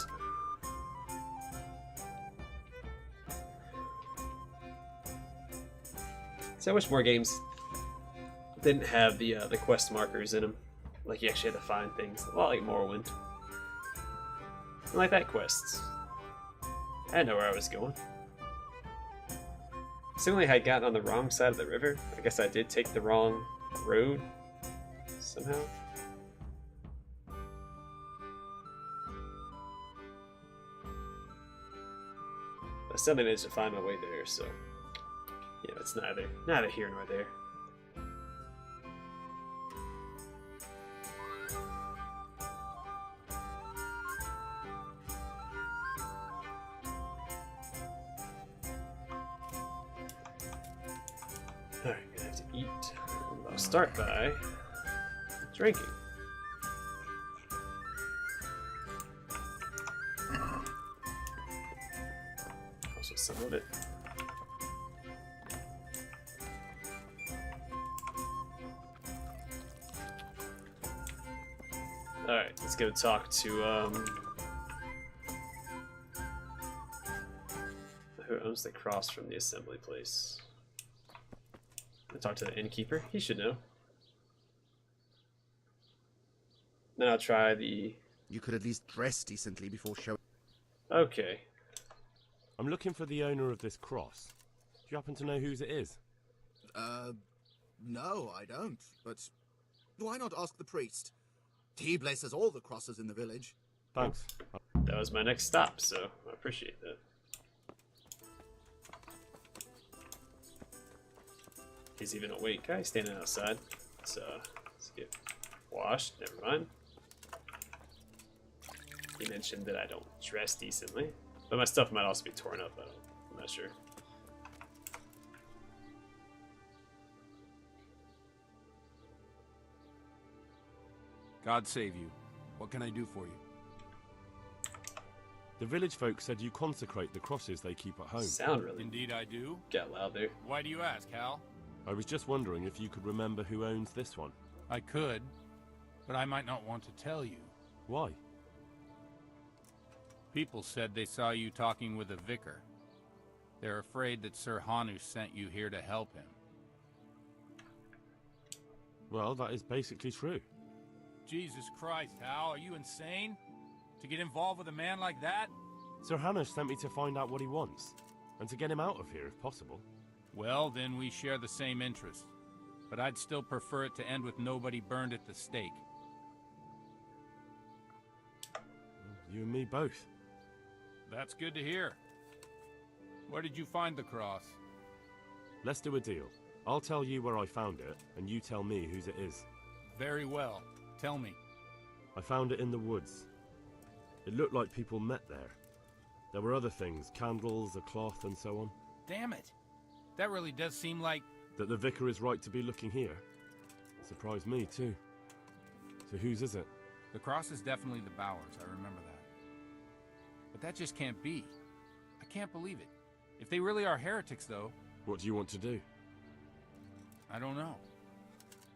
So I wish more games didn't have the quest markers in them. Like you actually had to find things. A lot like Morrowind. And like that quests. I didn't know where I was going. Assuming I had gotten on the wrong side of the river. I guess I did take the wrong road somehow. I still managed to find my way there, so yeah, it's neither here nor there. Alright, gonna have to eat. I'll start by drinking. Also some of it. Alright, let's go talk to who owns the cross from the assembly place. I'll talk to the innkeeper. He should know. Then I'll try the... You could at least dress decently before showing... Okay. I'm looking for the owner of this cross. Do you happen to know whose it is? No, I don't. But why not ask the priest? He blesses all the crosses in the village. Thanks. That was my next stop, so I appreciate that. He's even awake. Guy's standing outside. So let's get washed. Never mind. He mentioned that I don't dress decently, but my stuff might also be torn up. I'm not sure. God save you. What can I do for you? The village folk said you consecrate the crosses they keep at home. Sound really... Indeed I do. Got loud there. Why do you ask, Hal? I was just wondering if you could remember who owns this one. I could, but I might not want to tell you. Why? People said they saw you talking with a vicar. They're afraid that Sir Hanush sent you here to help him. Well, that is basically true. Jesus Christ, Hal, are you insane? To get involved with a man like that? Sir Hanush sent me to find out what he wants, and to get him out of here if possible. Well, then we share the same interest. But I'd still prefer it to end with nobody burned at the stake. You and me both. That's good to hear. Where did you find the cross? Let's do a deal. I'll tell you where I found it, and you tell me whose it is. Very well. Tell me. I found it in the woods. It looked like people met there. There were other things, candles, a cloth, and so on. Damn it. That really does seem like... That the vicar is right to be looking here. Surprised me, too. So whose is it? The cross is definitely the Bowers, I remember that. But that just can't be. I can't believe it. If they really are heretics, though... What do you want to do? I don't know.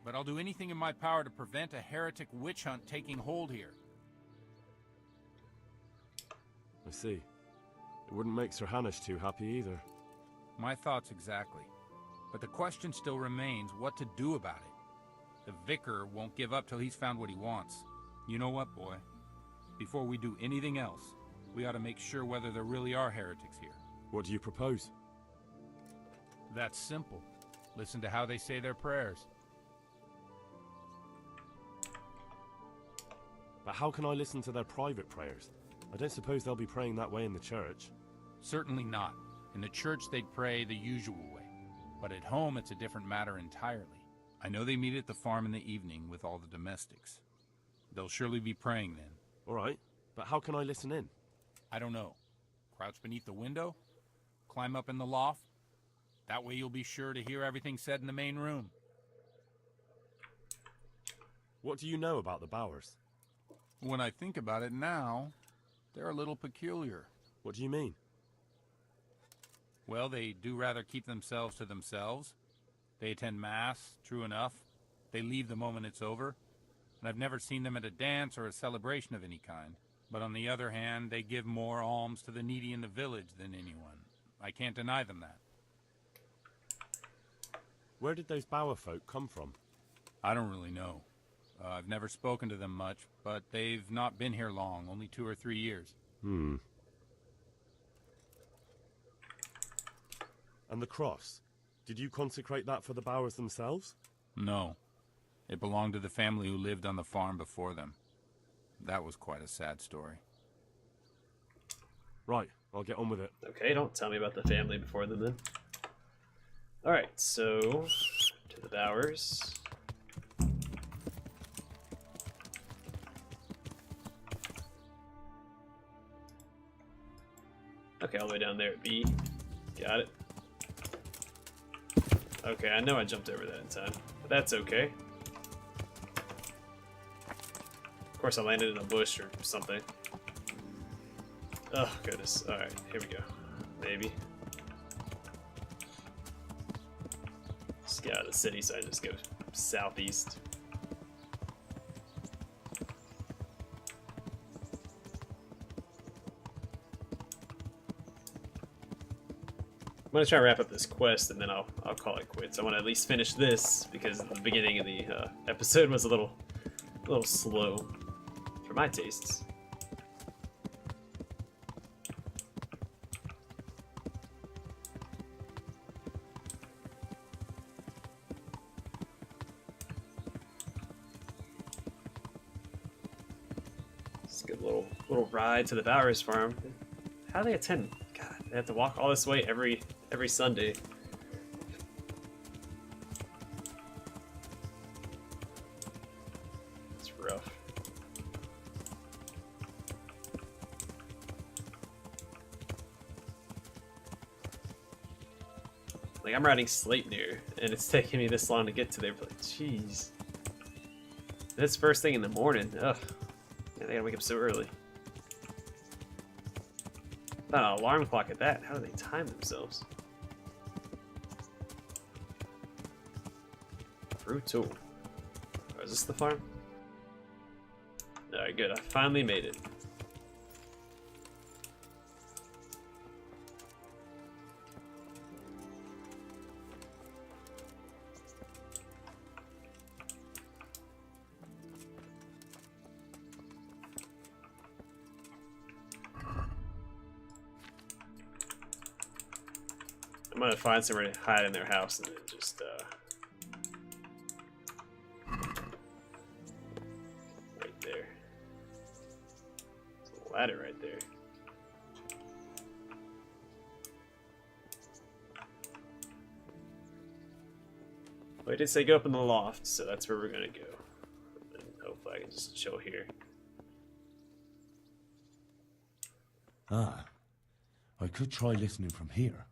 But I'll do anything in my power to prevent a heretic witch hunt taking hold here. I see. It wouldn't make Sir Hanush too happy either. My thoughts exactly. But the question still remains what to do about it. The vicar won't give up till he's found what he wants. You know what, boy? Before we do anything else, we ought to make sure whether there really are heretics here. What do you propose? That's simple. Listen to how they say their prayers. But how can I listen to their private prayers? I don't suppose they'll be praying that way in the church. Certainly not. In the church they'd pray the usual way. But at home it's a different matter entirely. I know they meet at the farm in the evening with all the domestics. They'll surely be praying then. All right, but how can I listen in? I don't know. Crouch beneath the window, climb up in the loft. That way you'll be sure to hear everything said in the main room. What do you know about the Bowers? When I think about it now, they're a little peculiar. What do you mean? Well, they do rather keep themselves to themselves. They attend Mass, true enough. They leave the moment it's over. And I've never seen them at a dance or a celebration of any kind. But on the other hand, they give more alms to the needy in the village than anyone. I can't deny them that. Where did those Bower folk come from? I don't really know. I've never spoken to them much, but they've not been here long, only 2 or 3 years. And the cross? Did you consecrate that for the Bowers themselves? No. It belonged to the family who lived on the farm before them. That was quite a sad story. Right, I'll get on with it. Okay, don't tell me about the family before them then. Alright, so to the Bowers. Okay, all the way down there at B. Got it. Okay, I know I jumped over that in time, but that's okay. Of course I landed in a bush or something. Oh, goodness. Alright, here we go. Maybe. Just get out of the city, so I just go southeast. I'm gonna try to wrap up this quest, and then I'll call it quits. I want to at least finish this because the beginning of the episode was a little slow for my tastes. It's a good little ride to the Bowers farm. How do they attend? God, they have to walk all this way every Sunday. It's rough. Like, I'm riding Sleipnir, and it's taking me this long to get to there. But like, jeez. It's first thing in the morning. Ugh. Yeah, they gotta wake up so early. Not an alarm clock at that. How do they time themselves? Brutal. Oh, is this the farm? Alright, good. I finally made it. I'm gonna find somewhere to hide in their house and then just, right there. There's a ladder right there. Well, I did say go up in the loft, so that's where we're gonna go. And hopefully I can just chill here. Ah, I could try listening from here.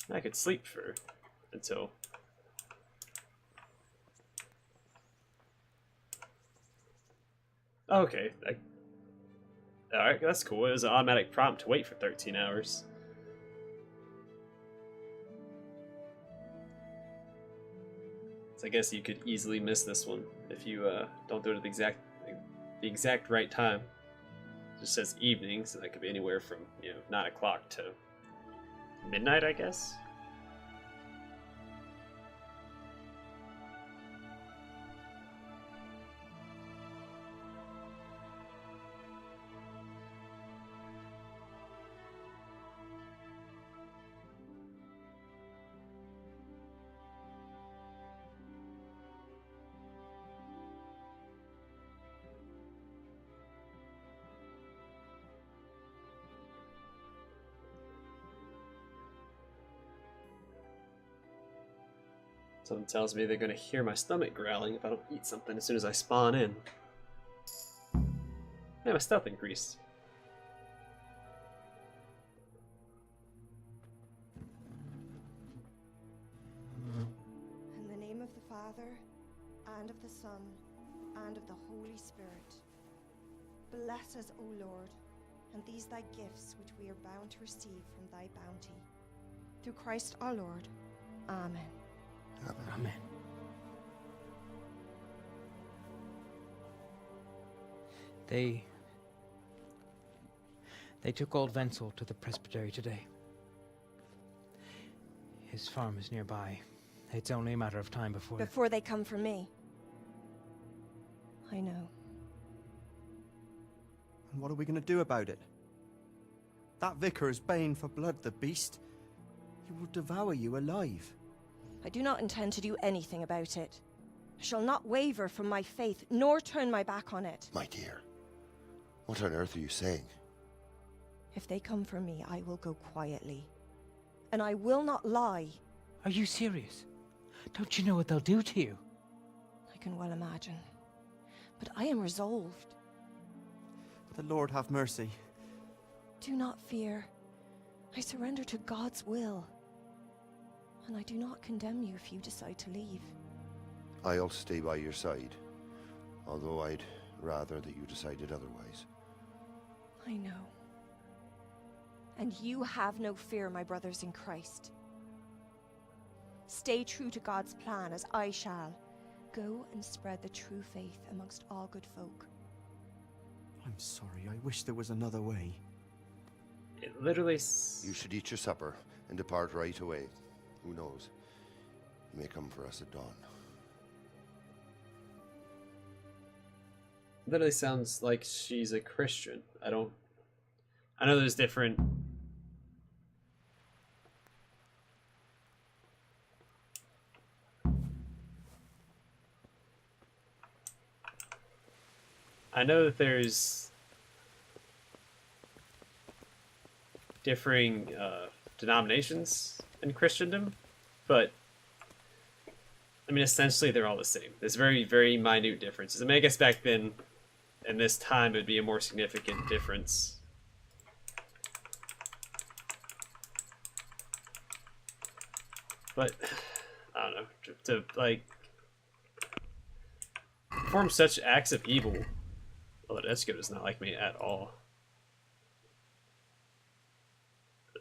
I could sleep for until. Okay. Alright, that's cool. It was an automatic prompt to wait for 13 hours. So I guess you could easily miss this one if you don't do it at the exact right time. It just says evening, so that could be anywhere from 9 o'clock to midnight, I guess. Something tells me they're going to hear my stomach growling if I don't eat something as soon as I spawn in. Yeah, my stealth increased. Father, and of the Son, and of the Holy Spirit. Bless us, O Lord, and these thy gifts which we are bound to receive from thy bounty. Through Christ our Lord. Amen. Amen. They took old Wenzel to the presbytery today. His farm is nearby. It's only a matter of time before... Before they come for me. I know. And what are we going to do about it? That vicar is baying for blood, the beast. He will devour you alive. I do not intend to do anything about it. I shall not waver from my faith, nor turn my back on it. My dear, what on earth are you saying? If they come for me, I will go quietly. And I will not lie. Are you serious? Don't you know what they'll do to you? I can well imagine. But I am resolved. The Lord have mercy. Do not fear. I surrender to God's will. And I do not condemn you if you decide to leave. I'll stay by your side, although I'd rather that you decided otherwise. I know. And you have no fear, my brothers in Christ. Stay true to God's plan, as I shall. Go and spread the true faith amongst all good folk. I'm sorry, I wish there was another way. It literally... You should eat your supper and depart right away. Who knows? He may come for us at dawn. Literally sounds like she's a Christian. I know there's different... I know that there's differing denominations in Christendom, but I mean, essentially they're all the same. There's very, very minute differences. I mean, I guess back then, in this time, it would be a more significant difference. But, I don't know, to like, perform such acts of evil. Well, Esco does not like me at all.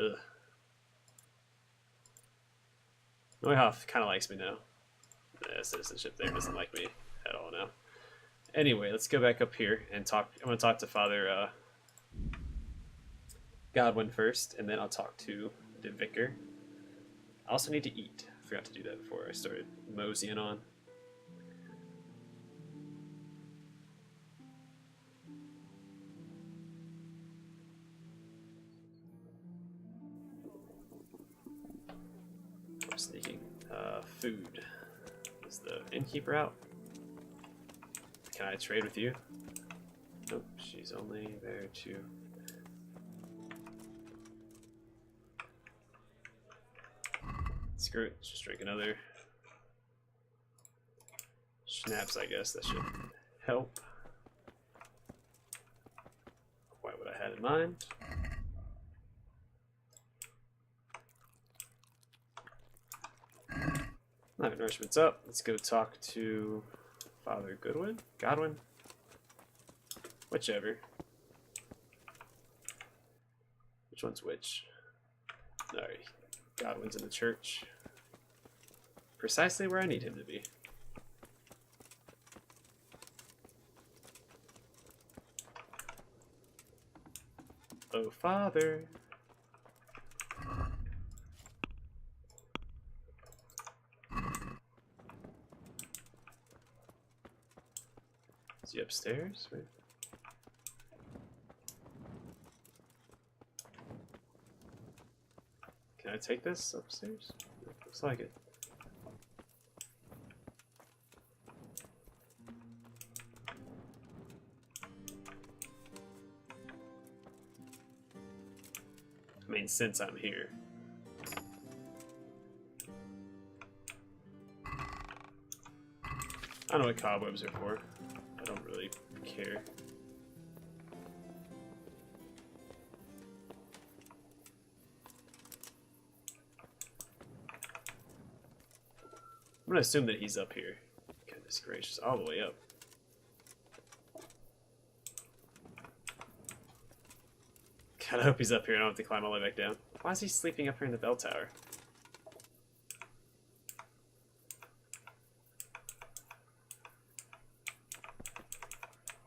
Ugh. Neuhoff kind of likes me now. Citizenship there doesn't like me at all now. Anyway, let's go back up here and talk. I'm going to talk to Father Godwin first, and then I'll talk to the vicar. I also need to eat. I forgot to do that before I started moseying on. I'm sneaking. Food. Is the innkeeper out? Can I trade with you? Nope, she's only there to... Screw it, let's just drink another. Schnapps, I guess, that should help. Quite what I had in mind. My nourishment's up. Let's go talk to Father Godwin? Whichever. Which one's which? Alright. Godwin's in the church. Precisely where I need him to be. Oh, Father. Is he upstairs? Wait. Can I take this upstairs? Looks like it. I mean, since I'm here. I don't know what cobwebs are for. I don't really care. I'm gonna assume that he's up here. Goodness gracious, all the way up. God, I hope he's up here and I don't have to climb all the way back down. Why is he sleeping up here in the bell tower?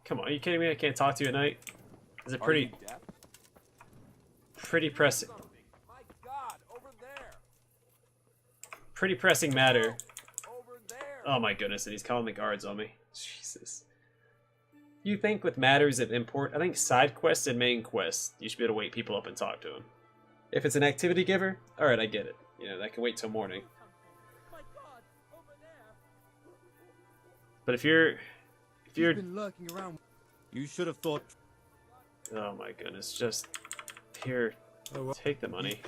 Come on, are you kidding me? I can't talk to you at night? Is it pretty pressing? My God, over there. Pretty pressing matter. Over there. Oh my goodness, and he's calling the guards on me. Jesus. You think with matters of import, I think side quests and main quests, you should be able to wake people up and talk to them. If it's an activity giver, alright, I get it. You know, that can wait till morning. But if you're been lurking around. You should have thought. oh my goodness, just here, take the money.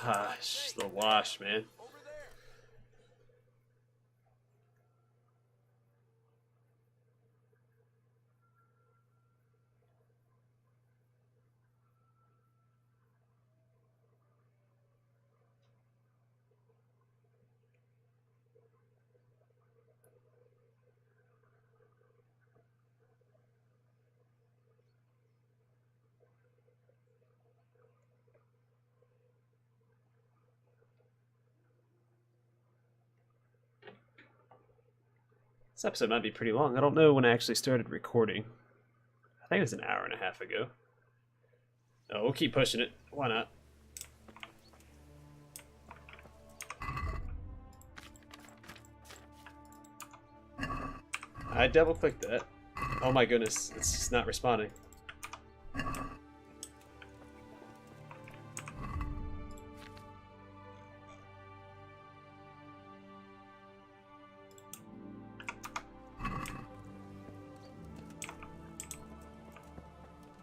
Gosh, the wash, man. This episode might be pretty long. I don't know when I actually started recording. I think it was an hour and a half ago. Oh, we'll keep pushing it. Why not? I double-clicked that. Oh my goodness, it's just not responding.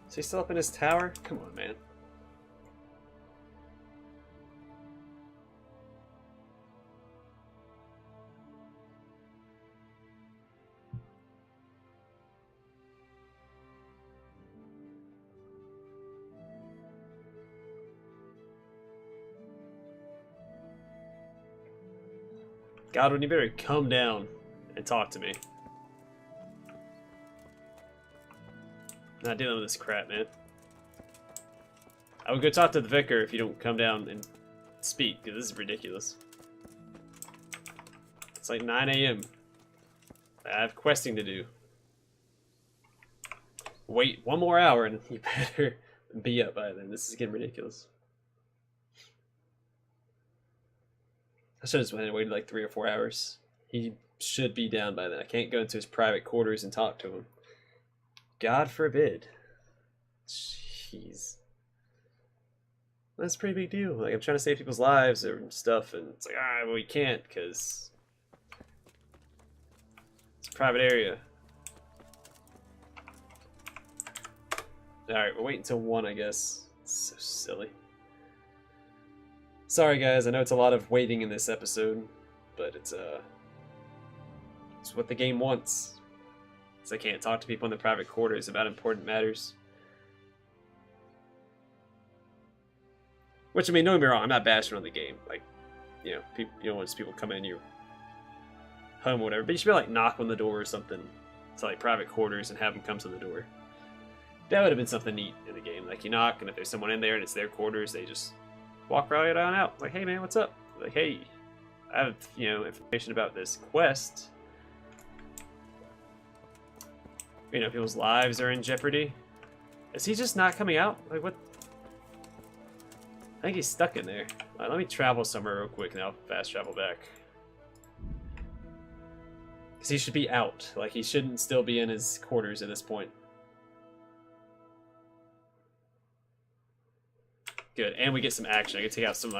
Is he still up in his tower? Come on, man. Godwin, you better come down and talk to me. Not dealing with this crap, man. I would go talk to the vicar if you don't come down and speak, because this is ridiculous. It's like 9 a.m. I have questing to do. Wait one more hour and you better be up by then. This is getting ridiculous. I should have just went and waited like 3 or 4 hours. He should be down by then. I can't go into his private quarters and talk to him. God forbid. Jeez. That's a pretty big deal. Like, I'm trying to save people's lives or stuff, and it's like, well, we can't, because it's a private area. Alright, we'll wait until 1, I guess. It's so silly. Sorry, guys, I know it's a lot of waiting in this episode, but it's what the game wants. So I can't talk to people in the private quarters about important matters. Which, I mean, don't get me wrong, I'm not bashing on the game. Like, you know, people, you don't want people come in your home or whatever, but you should be like knock on the door or something to like private quarters and have them come to the door. That would have been something neat in the game. Like, you knock, and if there's someone in there and it's their quarters, they just walk right on out. Like, hey man, what's up? Like, hey, I have, you know, information about this quest. You know, people's lives are in jeopardy. Is he just not coming out? Like, what? I think he's stuck in there. Alright, let me travel somewhere real quick and I'll fast travel back. Because he should be out. Like, he shouldn't still be in his quarters at this point. Good, and we get some action. I can take out some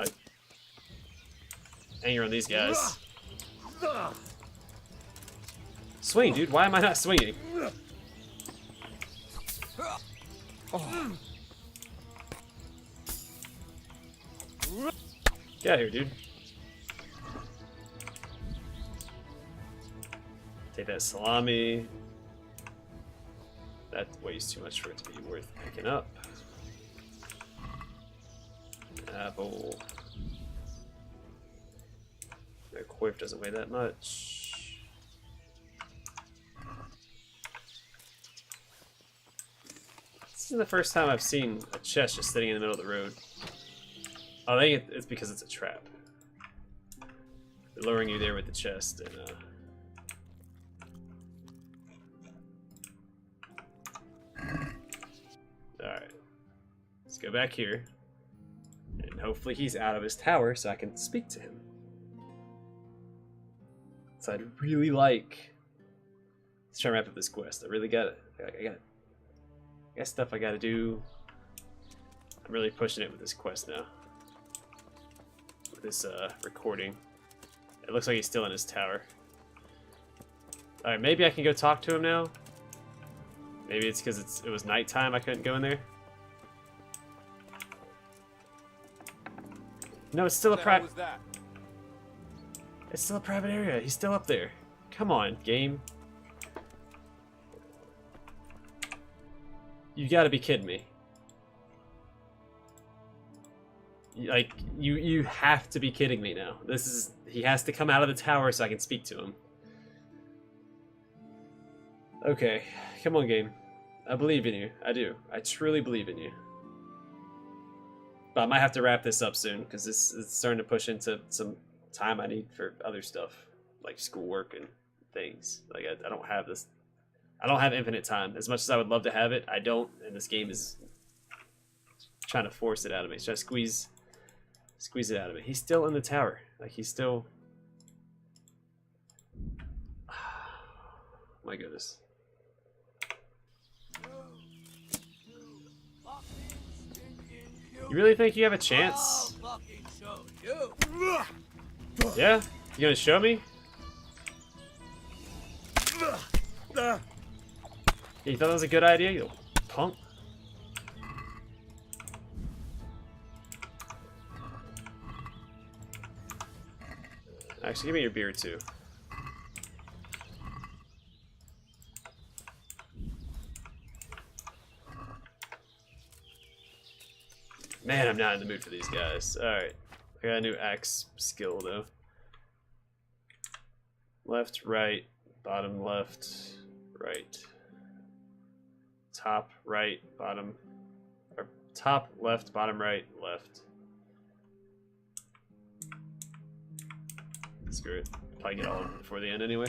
anger on these guys. Swing, dude. Why am I not swinging? Oh. Get out of here, dude. Take that salami. That weighs too much for it to be worth picking up. Apple. coif doesn't weigh that much. This is the first time I've seen a chest just sitting in the middle of the road. Oh, I think it's because it's a trap. They're lowering you there with the chest, and alright. Let's go back here. And hopefully he's out of his tower so I can speak to him. So I'd really like... Let's try and wrap up this quest. I really got it. I got stuff I gotta do. I'm really pushing it with this quest now. With this recording. It looks like he's still in his tower. Alright, maybe I can go talk to him now. Maybe it's because it was nighttime I couldn't go in there. No, it's still a private... It's still a private area. He's still up there. Come on, game. You gotta be kidding me. Like, you have to be kidding me now. This is... He has to come out of the tower so I can speak to him. Okay, come on, game. I believe in you. I do. I truly believe in you. But I might have to wrap this up soon, because this is starting to push into some time I need for other stuff, like schoolwork and things. Like, I don't have this... I don't have infinite time. As much as I would love to have it, I don't, and this game is trying to force it out of me. It's trying to squeeze it out of me. He's still in the tower. Like, he's still... My goodness. You really think you have a chance? Yeah? You gonna show me? You thought that was a good idea, you little punk? Actually, give me your beer too. Man, I'm not in the mood for these guys. Alright. I got a new axe skill though. Left, right, bottom, left, right. Top, right, bottom, or top, left, bottom, right, left. Screw it. Probably get all of them before the end anyway.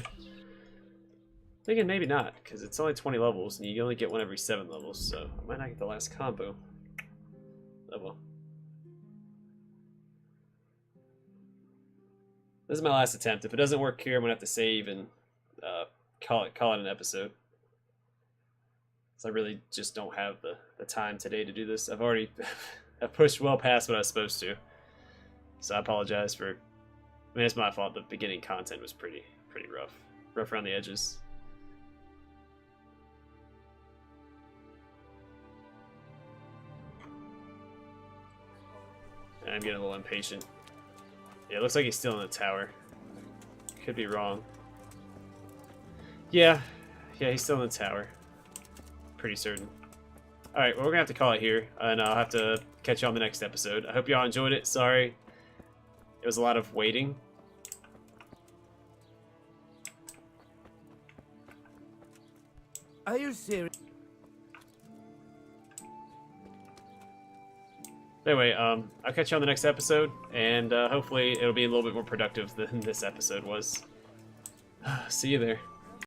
Thinking maybe not, because it's only 20 levels and you only get one every 7 levels, so I might not get the last combo. Oh well. This is my last attempt. If it doesn't work here, I'm gonna have to save and call it an episode. So I really just don't have the time today to do this. I've already I've pushed well past what I was supposed to. So I apologize for... I mean, it's my fault. The beginning content was pretty rough. Rough around the edges. And I'm getting a little impatient. Yeah, it looks like he's still in the tower. Could be wrong. Yeah, he's still in the tower. Pretty certain. Alright, well, we're gonna have to call it here, and I'll have to catch you on the next episode. I hope y'all enjoyed it. Sorry. It was a lot of waiting. Are you serious? Anyway, I'll catch you on the next episode, and hopefully it'll be a little bit more productive than this episode was. See you there.